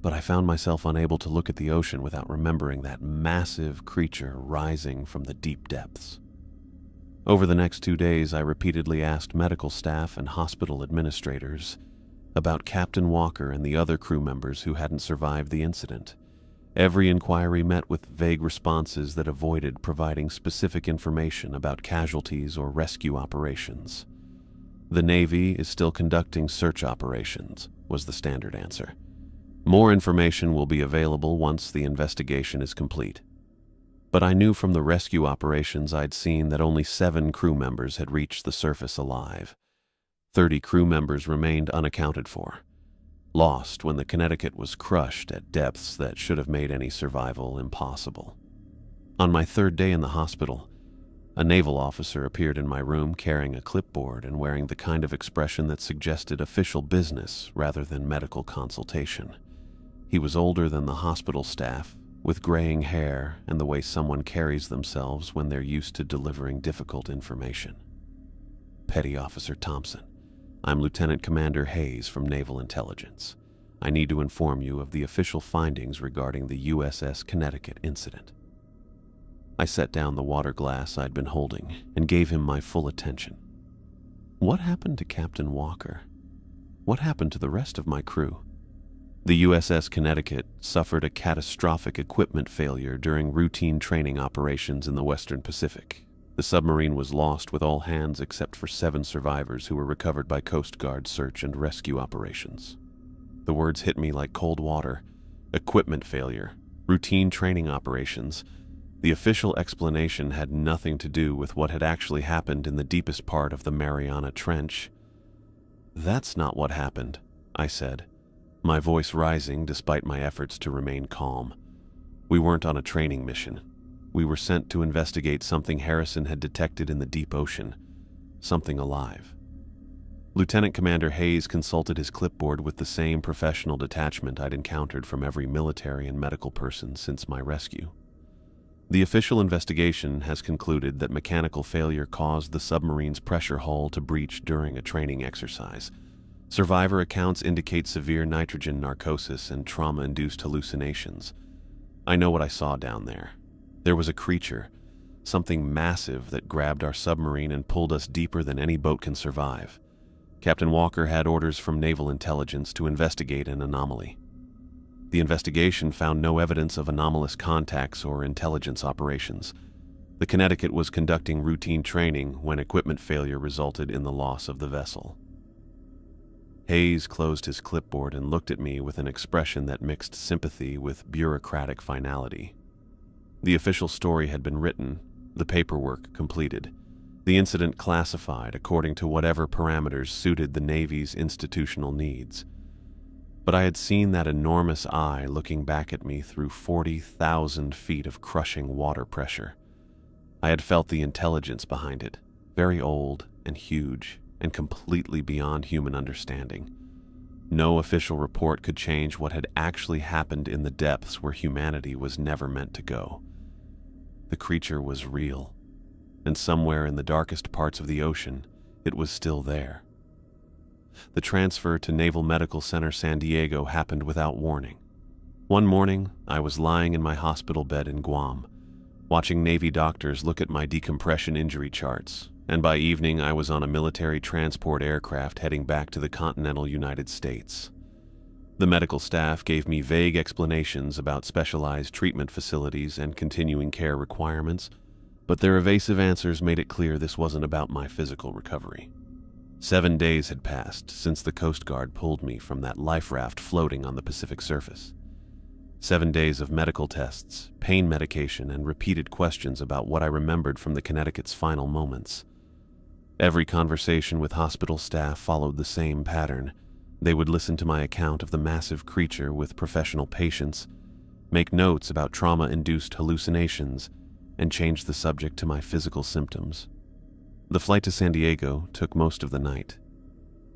but I found myself unable to look at the ocean without remembering that massive creature rising from the deep depths. Over the next 2 days, I repeatedly asked medical staff and hospital administrators, about Captain Walker and the other crew members who hadn't survived the incident. Every inquiry met with vague responses that avoided providing specific information about casualties or rescue operations. "The Navy is still conducting search operations," was the standard answer. "More information will be available once the investigation is complete." But I knew from the rescue operations I'd seen that only 7 crew members had reached the surface alive. 30 crew members remained unaccounted for, lost when the Connecticut was crushed at depths that should have made any survival impossible. On my 3rd day in the hospital, a naval officer appeared in my room carrying a clipboard and wearing the kind of expression that suggested official business rather than medical consultation. He was older than the hospital staff, with graying hair and the way someone carries themselves when they're used to delivering difficult information. "Petty Officer Thompson, I'm Lieutenant Commander Hayes from Naval Intelligence. I need to inform you of the official findings regarding the USS Connecticut incident." I set down the water glass I'd been holding and gave him my full attention. What happened to Captain Walker? What happened to the rest of my crew? The USS Connecticut suffered a catastrophic equipment failure during routine training operations in the Western Pacific. The submarine was lost with all hands except for 7 survivors who were recovered by Coast Guard search and rescue operations. The words hit me like cold water. Equipment failure, routine training operations. The official explanation had nothing to do with what had actually happened in the deepest part of the Mariana Trench. "That's not what happened," I said, my voice rising despite my efforts to remain calm. "We weren't on a training mission. We were sent to investigate something Harrison had detected in the deep ocean, something alive." Lieutenant Commander Hayes consulted his clipboard with the same professional detachment I'd encountered from every military and medical person since my rescue. "The official investigation has concluded that mechanical failure caused the submarine's pressure hull to breach during a training exercise. Survivor accounts indicate severe nitrogen narcosis and trauma-induced hallucinations. I know what I saw down there. There was a creature, something massive that grabbed our submarine and pulled us deeper than any boat can survive. Captain Walker had orders from Naval Intelligence to investigate an anomaly. The investigation found no evidence of anomalous contacts or intelligence operations. The Connecticut was conducting routine training when equipment failure resulted in the loss of the vessel." Hayes closed his clipboard and looked at me with an expression that mixed sympathy with bureaucratic finality. The official story had been written, the paperwork completed, the incident classified according to whatever parameters suited the Navy's institutional needs. But I had seen that enormous eye looking back at me through 40,000 feet of crushing water pressure. I had felt the intelligence behind it, very old and huge and completely beyond human understanding. No official report could change what had actually happened in the depths where humanity was never meant to go. The creature was real, and somewhere in the darkest parts of the ocean, it was still there. The transfer to Naval Medical Center San Diego happened without warning. One morning, I was lying in my hospital bed in Guam, watching Navy doctors look at my decompression injury charts, and by evening I was on a military transport aircraft heading back to the continental United States. The medical staff gave me vague explanations about specialized treatment facilities and continuing care requirements, but their evasive answers made it clear this wasn't about my physical recovery. 7 days had passed since the Coast Guard pulled me from that life raft floating on the Pacific surface. 7 days of medical tests, pain medication, and repeated questions about what I remembered from the Connecticut's final moments. Every conversation with hospital staff followed the same pattern. They would listen to my account of the massive creature with professional patience, make notes about trauma-induced hallucinations, and change the subject to my physical symptoms. The flight to San Diego took most of the night.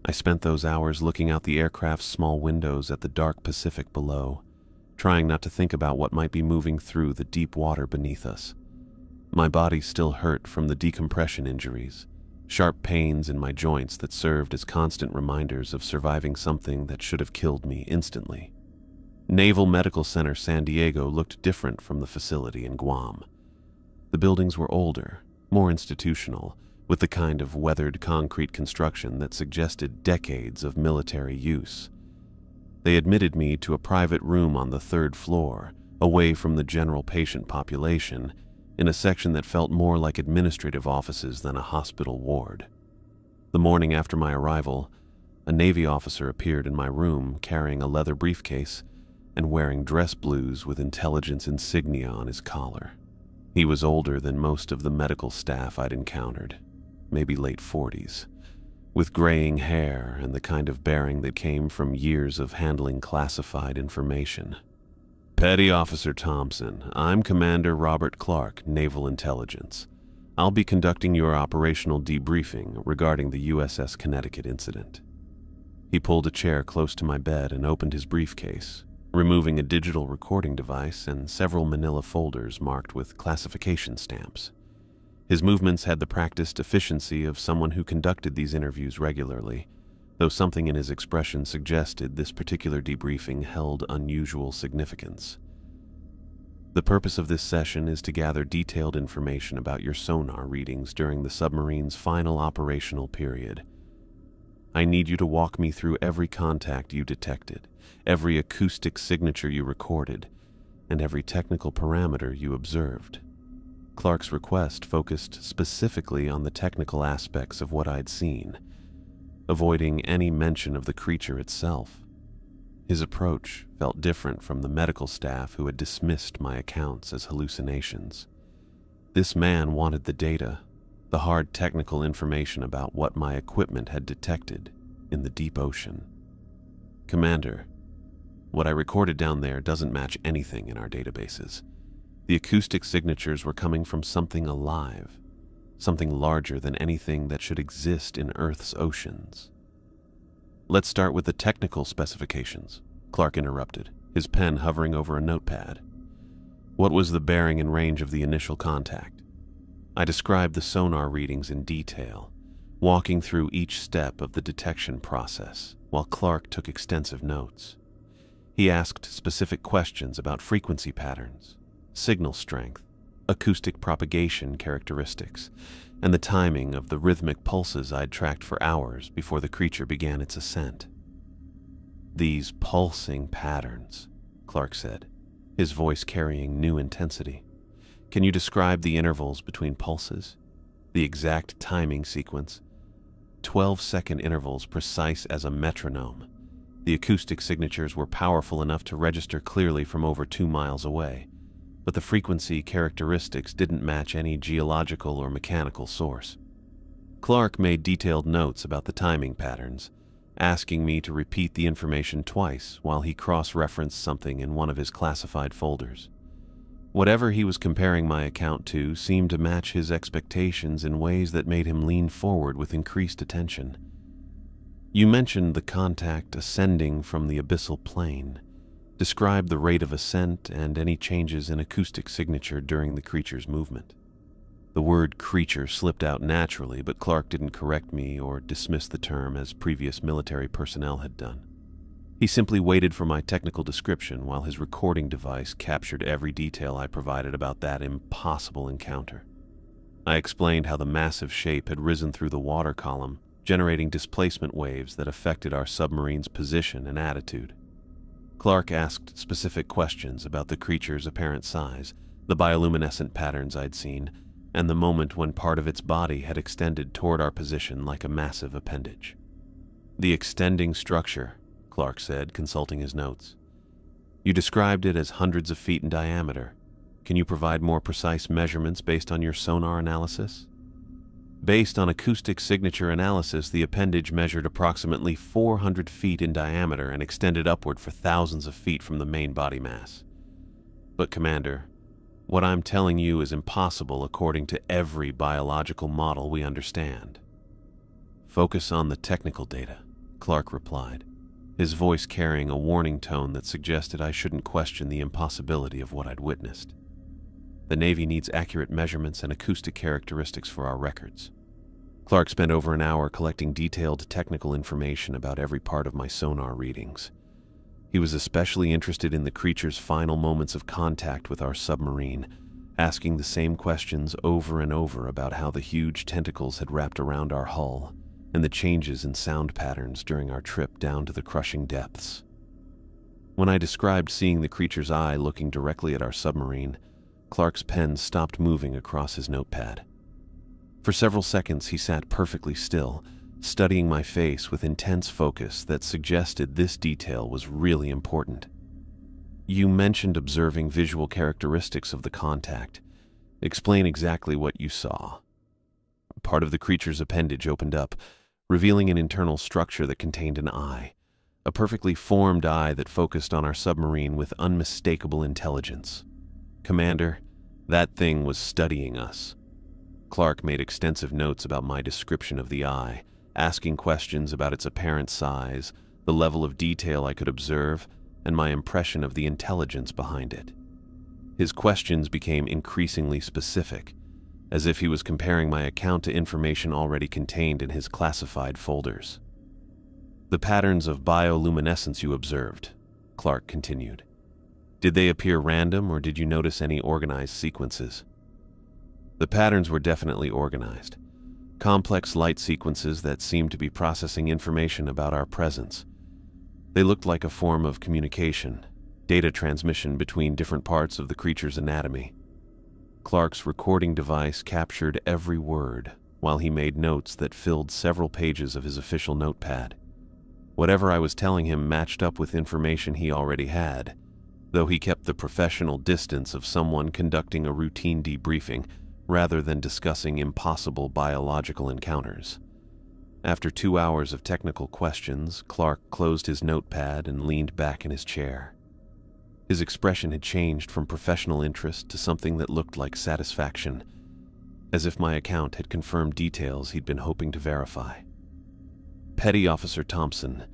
I spent those hours looking out the aircraft's small windows at the dark Pacific below, trying not to think about what might be moving through the deep water beneath us. My body still hurt from the decompression injuries, sharp pains in my joints that served as constant reminders of surviving something that should have killed me instantly. Naval Medical Center San Diego looked different from the facility in Guam. The buildings were older, more institutional, with the kind of weathered concrete construction that suggested decades of military use. They admitted me to a private room on the 3rd floor, away from the general patient population, in a section that felt more like administrative offices than a hospital ward. The morning after my arrival, a Navy officer appeared in my room carrying a leather briefcase and wearing dress blues with intelligence insignia on his collar. He was older than most of the medical staff I'd encountered, maybe late 40s, with graying hair and the kind of bearing that came from years of handling classified information. "Petty Officer Thompson, I'm Commander Robert Clark, Naval Intelligence. I'll be conducting your operational debriefing regarding the USS Connecticut incident." He pulled a chair close to my bed and opened his briefcase, removing a digital recording device and several manila folders marked with classification stamps. His movements had the practiced efficiency of someone who conducted these interviews regularly, though something in his expression suggested this particular debriefing held unusual significance. "The purpose of this session is to gather detailed information about your sonar readings during the submarine's final operational period. I need you to walk me through every contact you detected, every acoustic signature you recorded, and every technical parameter you observed." Clark's request focused specifically on the technical aspects of what I'd seen, avoiding any mention of the creature itself. His approach felt different from the medical staff who had dismissed my accounts as hallucinations. This man wanted the data, the hard technical information about what my equipment had detected in the deep ocean. "Commander, what I recorded down there doesn't match anything in our databases. The acoustic signatures were coming from something alive, something larger than anything that should exist in Earth's oceans." "Let's start with the technical specifications," Clark interrupted, his pen hovering over a notepad. "What was the bearing and range of the initial contact?" I described the sonar readings in detail, walking through each step of the detection process, while Clark took extensive notes. He asked specific questions about frequency patterns, signal strength, acoustic propagation characteristics, and the timing of the rhythmic pulses I'd tracked for hours before the creature began its ascent. "These pulsing patterns," Clark said, his voice carrying new intensity. "Can you describe the intervals between pulses? The exact timing sequence? 12-second intervals precise as a metronome. The acoustic signatures were powerful enough to register clearly from over 2 miles away, but the frequency characteristics didn't match any geological or mechanical source." Clark made detailed notes about the timing patterns, asking me to repeat the information twice while he cross-referenced something in one of his classified folders. Whatever he was comparing my account to seemed to match his expectations in ways that made him lean forward with increased attention. "You mentioned the contact ascending from the abyssal plane. Describe the rate of ascent and any changes in acoustic signature during the creature's movement." The word "creature" slipped out naturally, but Clark didn't correct me or dismiss the term as previous military personnel had done. He simply waited for my technical description while his recording device captured every detail I provided about that impossible encounter. I explained how the massive shape had risen through the water column, generating displacement waves that affected our submarine's position and attitude. Clark asked specific questions about the creature's apparent size, the bioluminescent patterns I'd seen, and the moment when part of its body had extended toward our position like a massive appendage. "The extending structure," Clark said, consulting his notes. "You described it as hundreds of feet in diameter. Can you provide more precise measurements based on your sonar analysis?" "Based on acoustic signature analysis, the appendage measured approximately 400 feet in diameter and extended upward for thousands of feet from the main body mass. But, Commander, what I'm telling you is impossible according to every biological model we understand." "Focus on the technical data," Clark replied, his voice carrying a warning tone that suggested I shouldn't question the impossibility of what I'd witnessed. "The Navy needs accurate measurements and acoustic characteristics for our records." Clark spent over an hour collecting detailed technical information about every part of my sonar readings. He was especially interested in the creature's final moments of contact with our submarine, asking the same questions over and over about how the huge tentacles had wrapped around our hull and the changes in sound patterns during our trip down to the crushing depths. When I described seeing the creature's eye looking directly at our submarine, Clark's pen stopped moving across his notepad. For several seconds he sat perfectly still, studying my face with intense focus that suggested this detail was really important. "You mentioned observing visual characteristics of the contact. Explain exactly what you saw." Part of the creature's appendage opened up, revealing an internal structure that contained an eye, a perfectly formed eye that focused on our submarine with unmistakable intelligence. "Commander, that thing was studying us." Clark made extensive notes about my description of the eye, asking questions about its apparent size, the level of detail I could observe, and my impression of the intelligence behind it. His questions became increasingly specific, as if he was comparing my account to information already contained in his classified folders. "The patterns of bioluminescence you observed," Clark continued. "Did they appear random, or did you notice any organized sequences?" "The patterns were definitely organized. Complex light sequences that seemed to be processing information about our presence. They looked like a form of communication, data transmission between different parts of the creature's anatomy." Clark's recording device captured every word, while he made notes that filled several pages of his official notepad. Whatever I was telling him matched up with information he already had, though he kept the professional distance of someone conducting a routine debriefing rather than discussing impossible biological encounters. After 2 hours of technical questions, Clark closed his notepad and leaned back in his chair. His expression had changed from professional interest to something that looked like satisfaction, as if my account had confirmed details he'd been hoping to verify. "Petty Officer Thompson,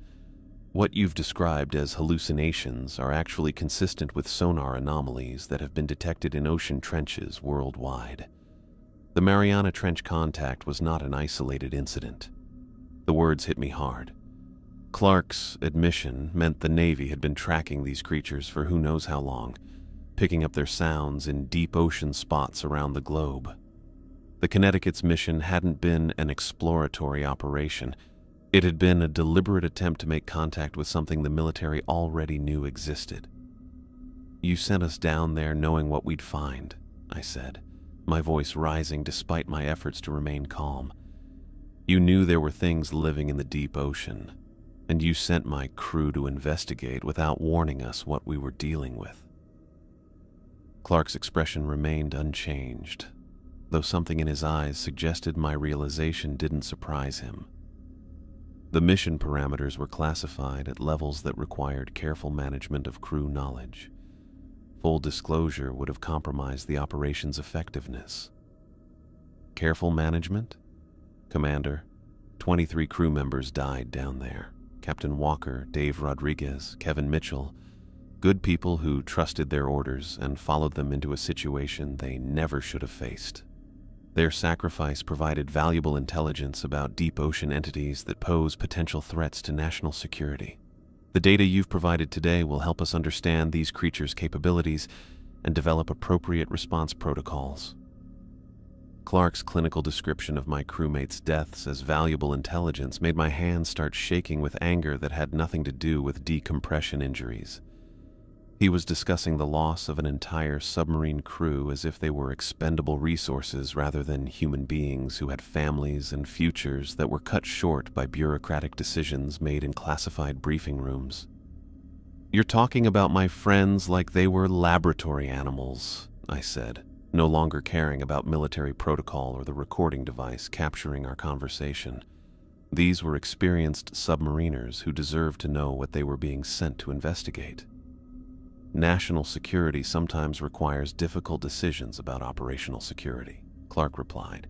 what you've described as hallucinations are actually consistent with sonar anomalies that have been detected in ocean trenches worldwide. The Mariana Trench contact was not an isolated incident." The words hit me hard. Clark's admission meant the Navy had been tracking these creatures for who knows how long, picking up their sounds in deep ocean spots around the globe. The Connecticut's mission hadn't been an exploratory operation. It had been a deliberate attempt to make contact with something the military already knew existed. "You sent us down there knowing what we'd find," I said, my voice rising despite my efforts to remain calm. "You knew there were things living in the deep ocean, and you sent my crew to investigate without warning us what we were dealing with." Clark's expression remained unchanged, though something in his eyes suggested my realization didn't surprise him. The mission parameters were classified at levels that required careful management of crew knowledge. Full disclosure would have compromised the operation's effectiveness. "Careful management? Commander, 23 crew members died down there. Captain Walker, Dave Rodriguez, Kevin Mitchell, good people who trusted their orders and followed them into a situation they never should have faced. Their sacrifice provided valuable intelligence about deep ocean entities that pose potential threats to national security. The data you've provided today will help us understand these creatures' capabilities and develop appropriate response protocols." Clark's clinical description of my crewmates' deaths as valuable intelligence made my hands start shaking with anger that had nothing to do with decompression injuries. He was discussing the loss of an entire submarine crew as if they were expendable resources rather than human beings who had families and futures that were cut short by bureaucratic decisions made in classified briefing rooms. "You're talking about my friends like they were laboratory animals," I said, no longer caring about military protocol or the recording device capturing our conversation. These were experienced submariners who deserved to know what they were being sent to investigate. "National security sometimes requires difficult decisions about operational security," Clark replied,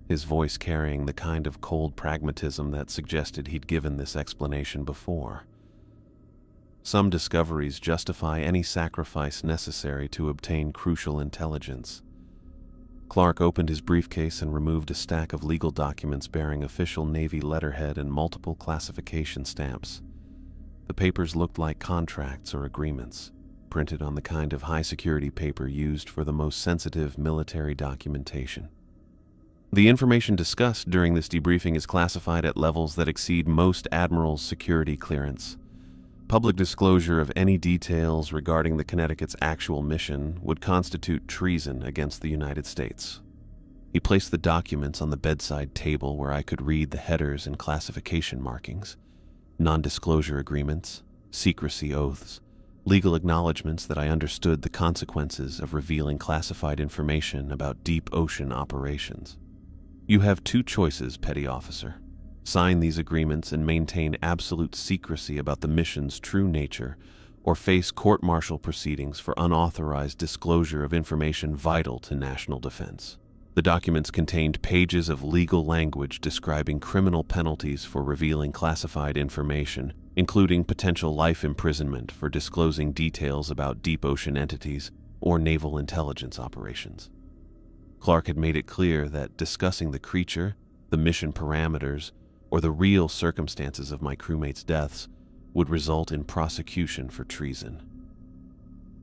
his voice carrying the kind of cold pragmatism that suggested he'd given this explanation before. "Some discoveries justify any sacrifice necessary to obtain crucial intelligence." Clark opened his briefcase and removed a stack of legal documents bearing official Navy letterhead and multiple classification stamps. The papers looked like contracts or agreements. printed on the kind of high-security paper used for the most sensitive military documentation. The information discussed during this debriefing is classified at levels that exceed most admirals' security clearance. Public disclosure of any details regarding the Connecticut's actual mission would constitute treason against the United States. He placed the documents on the bedside table where I could read the headers and classification markings, non-disclosure agreements, secrecy oaths, legal acknowledgments that I understood the consequences of revealing classified information about deep ocean operations. You have two choices, Petty Officer. Sign these agreements and maintain absolute secrecy about the mission's true nature, or face court-martial proceedings for unauthorized disclosure of information vital to national defense. The documents contained pages of legal language describing criminal penalties for revealing classified information, including potential life imprisonment for disclosing details about deep ocean entities or naval intelligence operations. Clark had made it clear that discussing the creature, the mission parameters, or the real circumstances of my crewmates' deaths would result in prosecution for treason.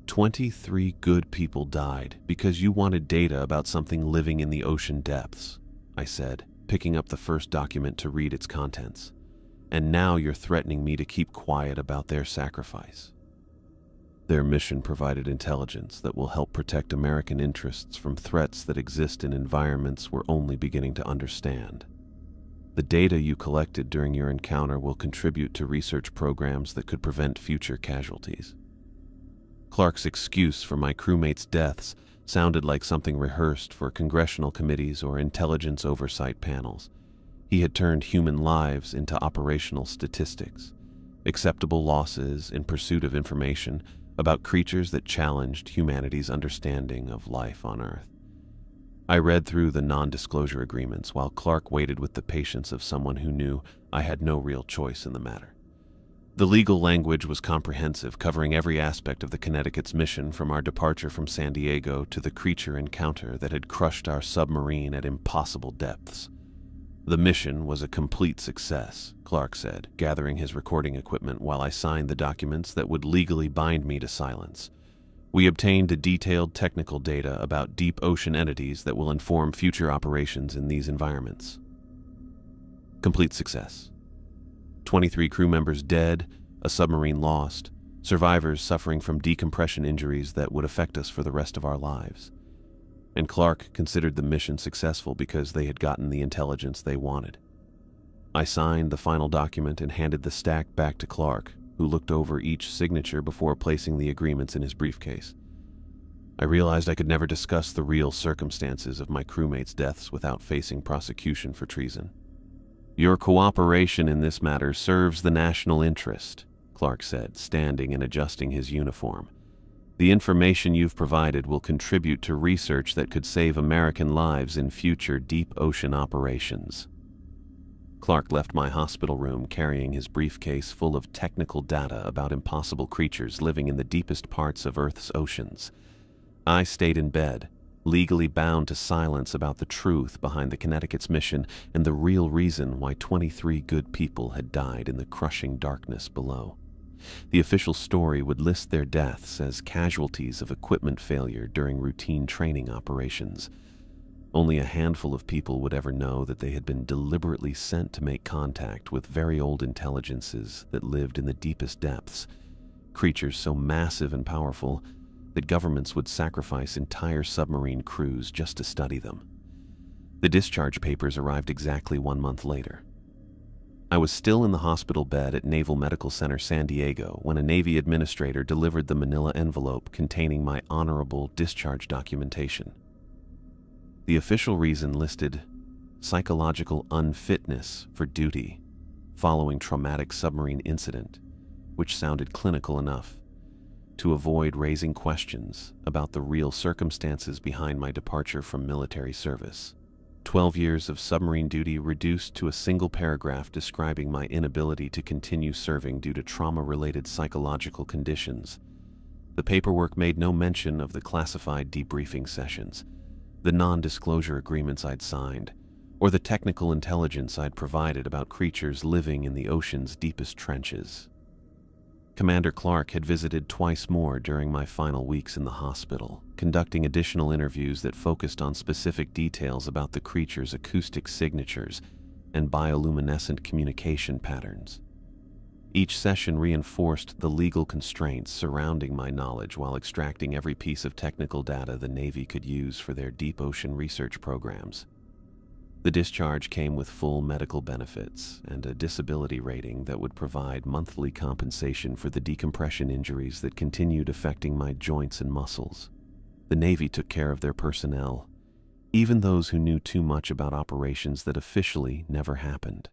23 good people died because you wanted data about something living in the ocean depths, I said, picking up the first document to read its contents. And now you're threatening me to keep quiet about their sacrifice. Their mission provided intelligence that will help protect American interests from threats that exist in environments we're only beginning to understand. The data you collected during your encounter will contribute to research programs that could prevent future casualties. Clark's excuse for my crewmates' deaths sounded like something rehearsed for congressional committees or intelligence oversight panels. He had turned human lives into operational statistics, acceptable losses in pursuit of information about creatures that challenged humanity's understanding of life on Earth. I read through the non-disclosure agreements while Clark waited with the patience of someone who knew I had no real choice in the matter. The legal language was comprehensive, covering every aspect of the Connecticut's mission from our departure from San Diego to the creature encounter that had crushed our submarine at impossible depths. The mission was a complete success, Clark said, gathering his recording equipment while I signed the documents that would legally bind me to silence. We obtained detailed technical data about deep ocean entities that will inform future operations in these environments. Complete success. 23 crew members dead, a submarine lost, survivors suffering from decompression injuries that would affect us for the rest of our lives. And Clark considered the mission successful because they had gotten the intelligence they wanted. I signed the final document and handed the stack back to Clark, who looked over each signature before placing the agreements in his briefcase. I realized I could never discuss the real circumstances of my crewmates' deaths without facing prosecution for treason. Your cooperation in this matter serves the national interest, Clark said, standing and adjusting his uniform. The information you've provided will contribute to research that could save American lives in future deep ocean operations. Clark left my hospital room carrying his briefcase full of technical data about impossible creatures living in the deepest parts of Earth's oceans. I stayed in bed, legally bound to silence about the truth behind the Connecticut's mission and the real reason why 23 good people had died in the crushing darkness below. The official story would list their deaths as casualties of equipment failure during routine training operations. Only a handful of people would ever know that they had been deliberately sent to make contact with very old intelligences that lived in the deepest depths, creatures so massive and powerful that governments would sacrifice entire submarine crews just to study them. The discharge papers arrived exactly 1 month later. I was still in the hospital bed at Naval Medical Center San Diego when a Navy administrator delivered the manila envelope containing my honorable discharge documentation. The official reason listed psychological unfitness for duty following traumatic submarine incident, which sounded clinical enough to avoid raising questions about the real circumstances behind my departure from military service. 12 years of submarine duty reduced to a single paragraph describing my inability to continue serving due to trauma-related psychological conditions. The paperwork made no mention of the classified debriefing sessions, the non-disclosure agreements I'd signed, or the technical intelligence I'd provided about creatures living in the ocean's deepest trenches. Commander Clark had visited twice more during my final weeks in the hospital, conducting additional interviews that focused on specific details about the creature's acoustic signatures and bioluminescent communication patterns. Each session reinforced the legal constraints surrounding my knowledge while extracting every piece of technical data the Navy could use for their deep ocean research programs. The discharge came with full medical benefits and a disability rating that would provide monthly compensation for the decompression injuries that continued affecting my joints and muscles. The Navy took care of their personnel, even those who knew too much about operations that officially never happened.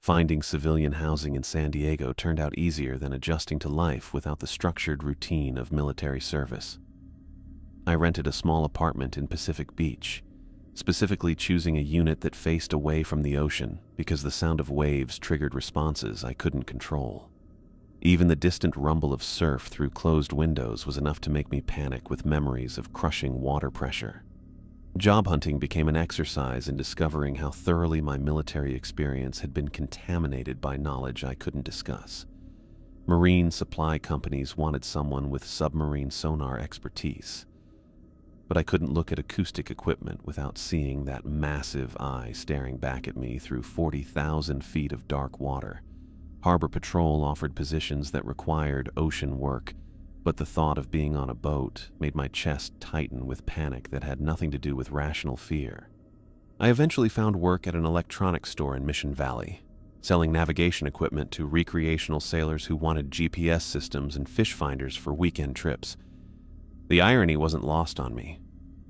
Finding civilian housing in San Diego turned out easier than adjusting to life without the structured routine of military service. I rented a small apartment in Pacific Beach, specifically choosing a unit that faced away from the ocean because the sound of waves triggered responses I couldn't control. Even the distant rumble of surf through closed windows was enough to make me panic with memories of crushing water pressure. Job hunting became an exercise in discovering how thoroughly my military experience had been contaminated by knowledge I couldn't discuss. Marine supply companies wanted someone with submarine sonar expertise, but I couldn't look at acoustic equipment without seeing that massive eye staring back at me through 40,000 feet of dark water. Harbor Patrol offered positions that required ocean work, but the thought of being on a boat made my chest tighten with panic that had nothing to do with rational fear. I eventually found work at an electronics store in Mission Valley, selling navigation equipment to recreational sailors who wanted GPS systems and fish finders for weekend trips. The irony wasn't lost on me,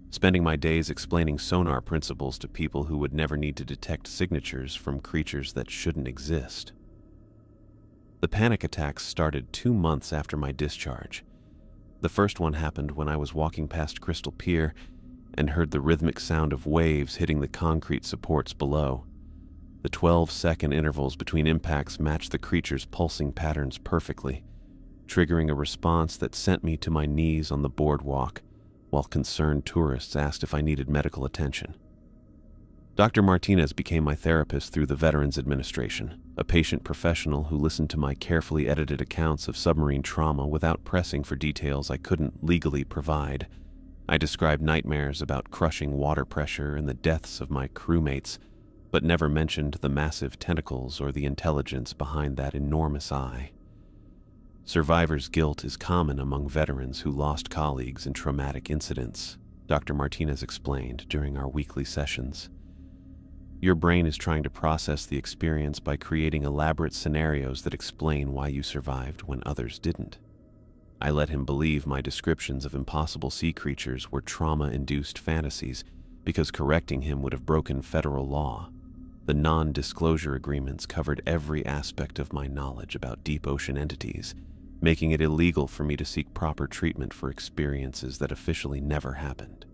spending my days explaining sonar principles to people who would never need to detect signatures from creatures that shouldn't exist. The panic attacks started 2 months after my discharge. The first one happened when I was walking past Crystal Pier and heard the rhythmic sound of waves hitting the concrete supports below. The 12-second intervals between impacts matched the creature's pulsing patterns perfectly, triggering a response that sent me to my knees on the boardwalk, while concerned tourists asked if I needed medical attention. Dr. Martinez became my therapist through the Veterans Administration, a patient professional who listened to my carefully edited accounts of submarine trauma without pressing for details I couldn't legally provide. I described nightmares about crushing water pressure and the deaths of my crewmates, but never mentioned the massive tentacles or the intelligence behind that enormous eye. Survivor's guilt is common among veterans who lost colleagues in traumatic incidents, Dr. Martinez explained during our weekly sessions. Your brain is trying to process the experience by creating elaborate scenarios that explain why you survived when others didn't. I let him believe my descriptions of impossible sea creatures were trauma-induced fantasies because correcting him would have broken federal law. The non-disclosure agreements covered every aspect of my knowledge about deep ocean entities, making it illegal for me to seek proper treatment for experiences that officially never happened.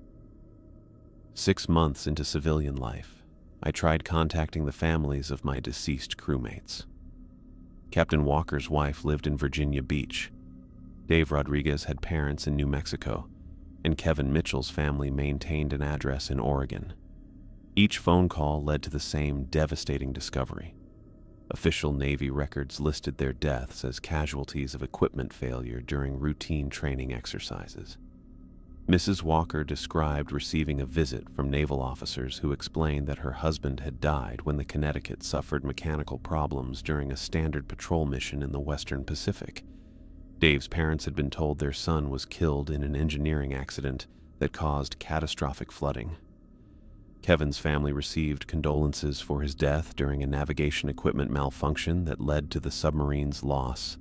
6 months into civilian life, I tried contacting the families of my deceased crewmates. Captain Walker's wife lived in Virginia Beach. Dave Rodriguez had parents in New Mexico, and Kevin Mitchell's family maintained an address in Oregon. Each phone call led to the same devastating discovery. Official Navy records listed their deaths as casualties of equipment failure during routine training exercises. Mrs. Walker described receiving a visit from naval officers who explained that her husband had died when the Connecticut suffered mechanical problems during a standard patrol mission in the Western Pacific. Dave's parents had been told their son was killed in an engineering accident that caused catastrophic flooding. Kevin's family received condolences for his death during a navigation equipment malfunction that led to the submarine's loss.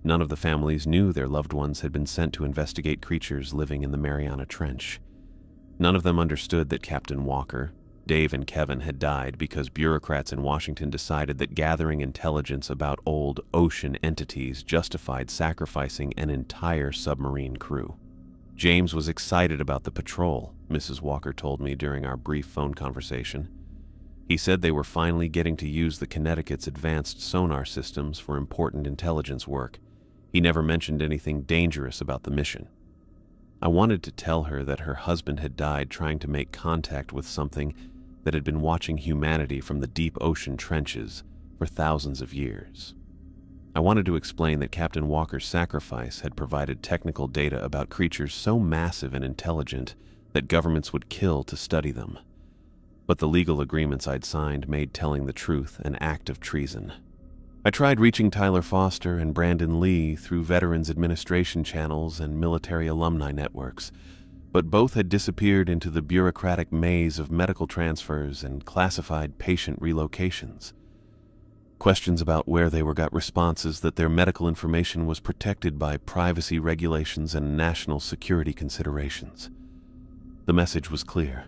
None of the families knew their loved ones had been sent to investigate creatures living in the Mariana Trench. None of them understood that Captain Walker, Dave, and Kevin had died because bureaucrats in Washington decided that gathering intelligence about old ocean entities justified sacrificing an entire submarine crew. James was excited about the patrol, Mrs. Walker told me during our brief phone conversation. He said they were finally getting to use the Connecticut's advanced sonar systems for important intelligence work. He never mentioned anything dangerous about the mission. I wanted to tell her that her husband had died trying to make contact with something that had been watching humanity from the deep ocean trenches for thousands of years. I wanted to explain that Captain Walker's sacrifice had provided technical data about creatures so massive and intelligent that governments would kill to study them. But the legal agreements I'd signed made telling the truth an act of treason. I tried reaching Tyler Foster and Brandon Lee through Veterans Administration channels and military alumni networks, but both had disappeared into the bureaucratic maze of medical transfers and classified patient relocations. Questions about where they were got responses that their medical information was protected by privacy regulations and national security considerations. The message was clear.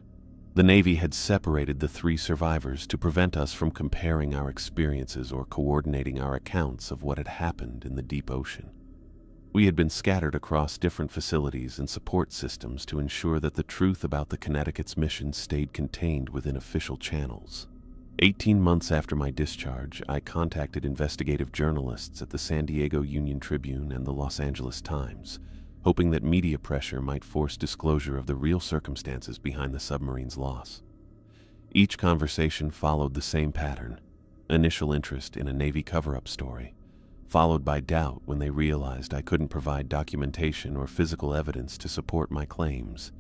The Navy had separated the 3 survivors to prevent us from comparing our experiences or coordinating our accounts of what had happened in the deep ocean. We had been scattered across different facilities and support systems to ensure that the truth about the Connecticut's mission stayed contained within official channels. 18 months after my discharge, I contacted investigative journalists at the San Diego Union-Tribune and the Los Angeles Times, hoping that media pressure might force disclosure of the real circumstances behind the submarine's loss. Each conversation followed the same pattern: initial interest in a Navy cover-up story, followed by doubt when they realized I couldn't provide documentation or physical evidence to support my claims.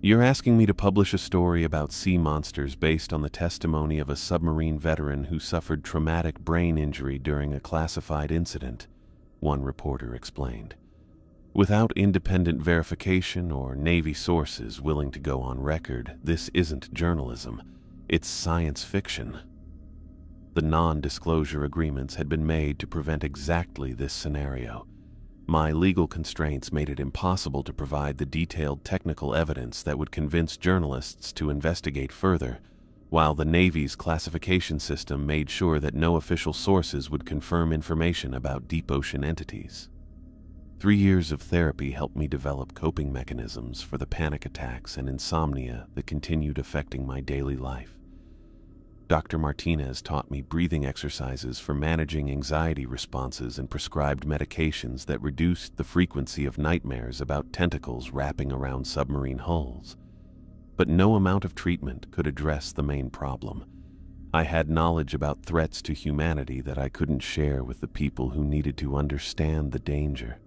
"You're asking me to publish a story about sea monsters based on the testimony of a submarine veteran who suffered traumatic brain injury during a classified incident," one reporter explained. "Without independent verification or Navy sources willing to go on record, this isn't journalism, it's science fiction." The non-disclosure agreements had been made to prevent exactly this scenario. My legal constraints made it impossible to provide the detailed technical evidence that would convince journalists to investigate further, while the Navy's classification system made sure that no official sources would confirm information about deep ocean entities. 3 years of therapy helped me develop coping mechanisms for the panic attacks and insomnia that continued affecting my daily life. Dr. Martinez taught me breathing exercises for managing anxiety responses and prescribed medications that reduced the frequency of nightmares about tentacles wrapping around submarine hulls. But no amount of treatment could address the main problem. I had knowledge about threats to humanity that I couldn't share with the people who needed to understand the danger.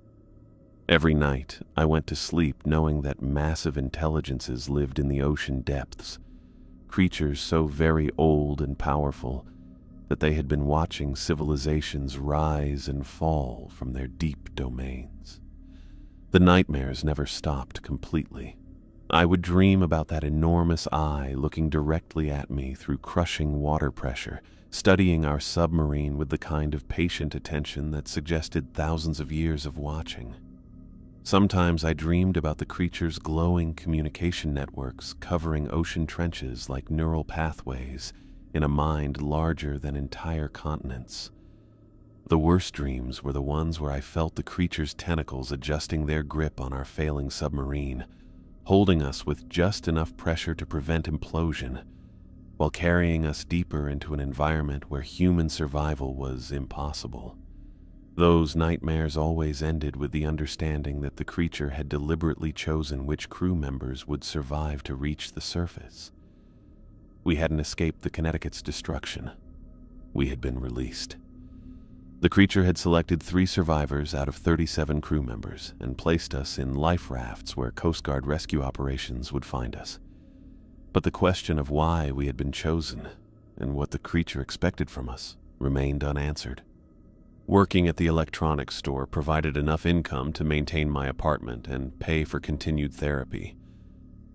Every night, I went to sleep knowing that massive intelligences lived in the ocean depths, creatures so very old and powerful that they had been watching civilizations rise and fall from their deep domains. The nightmares never stopped completely. I would dream about that enormous eye looking directly at me through crushing water pressure, studying our submarine with the kind of patient attention that suggested thousands of years of watching. Sometimes I dreamed about the creature's glowing communication networks covering ocean trenches like neural pathways in a mind larger than entire continents. The worst dreams were the ones where I felt the creature's tentacles adjusting their grip on our failing submarine, holding us with just enough pressure to prevent implosion, while carrying us deeper into an environment where human survival was impossible. Those nightmares always ended with the understanding that the creature had deliberately chosen which crew members would survive to reach the surface. We hadn't escaped the Connecticut's destruction. We had been released. The creature had selected 3 survivors out of 37 crew members and placed us in life rafts where Coast Guard rescue operations would find us. But the question of why we had been chosen and what the creature expected from us remained unanswered. Working at the electronics store provided enough income to maintain my apartment and pay for continued therapy.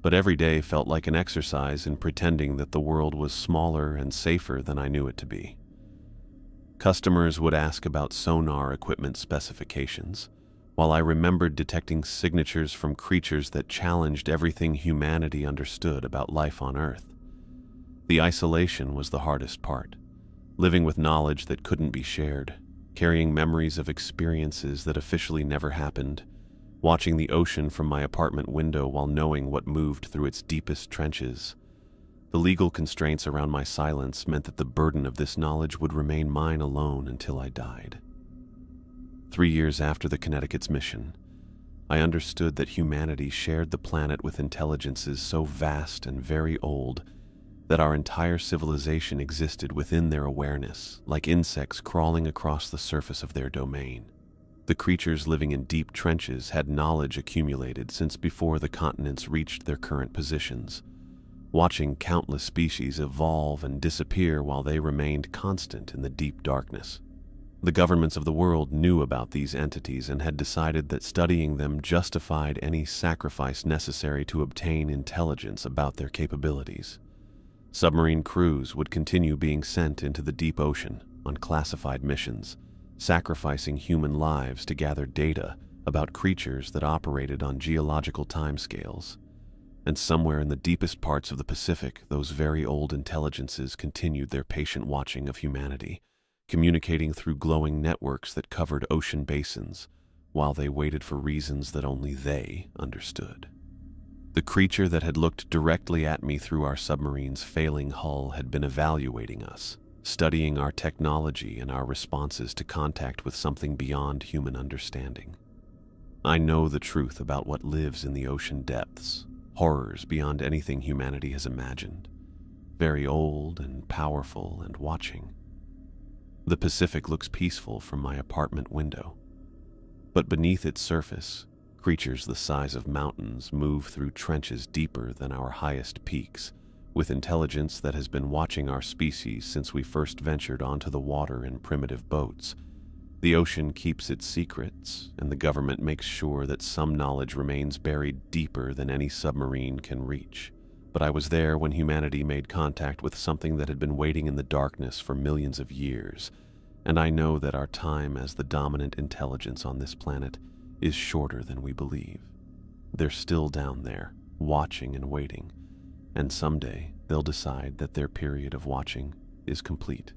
But every day felt like an exercise in pretending that the world was smaller and safer than I knew it to be. Customers would ask about sonar equipment specifications, while I remembered detecting signatures from creatures that challenged everything humanity understood about life on Earth. The isolation was the hardest part, living with knowledge that couldn't be shared, carrying memories of experiences that officially never happened, watching the ocean from my apartment window while knowing what moved through its deepest trenches. The legal constraints around my silence meant that the burden of this knowledge would remain mine alone until I died. 3 years after the Connecticut's mission, I understood that humanity shared the planet with intelligences so vast and very old that our entire civilization existed within their awareness, like insects crawling across the surface of their domain. The creatures living in deep trenches had knowledge accumulated since before the continents reached their current positions, watching countless species evolve and disappear while they remained constant in the deep darkness. The governments of the world knew about these entities and had decided that studying them justified any sacrifice necessary to obtain intelligence about their capabilities. Submarine crews would continue being sent into the deep ocean on classified missions, sacrificing human lives to gather data about creatures that operated on geological timescales. And somewhere in the deepest parts of the Pacific, those very old intelligences continued their patient watching of humanity, communicating through glowing networks that covered ocean basins, while they waited for reasons that only they understood. The creature that had looked directly at me through our submarine's failing hull had been evaluating us, studying our technology and our responses to contact with something beyond human understanding. I know the truth about what lives in the ocean depths, horrors beyond anything humanity has imagined, very old and powerful and watching. The Pacific looks peaceful from my apartment window, but beneath its surface, creatures the size of mountains move through trenches deeper than our highest peaks, with intelligence that has been watching our species since we first ventured onto the water in primitive boats. The ocean keeps its secrets, and the government makes sure that some knowledge remains buried deeper than any submarine can reach. But I was there when humanity made contact with something that had been waiting in the darkness for millions of years, and I know that our time as the dominant intelligence on this planet is shorter than we believe. They're still down there, watching and waiting, and someday they'll decide that their period of watching is complete.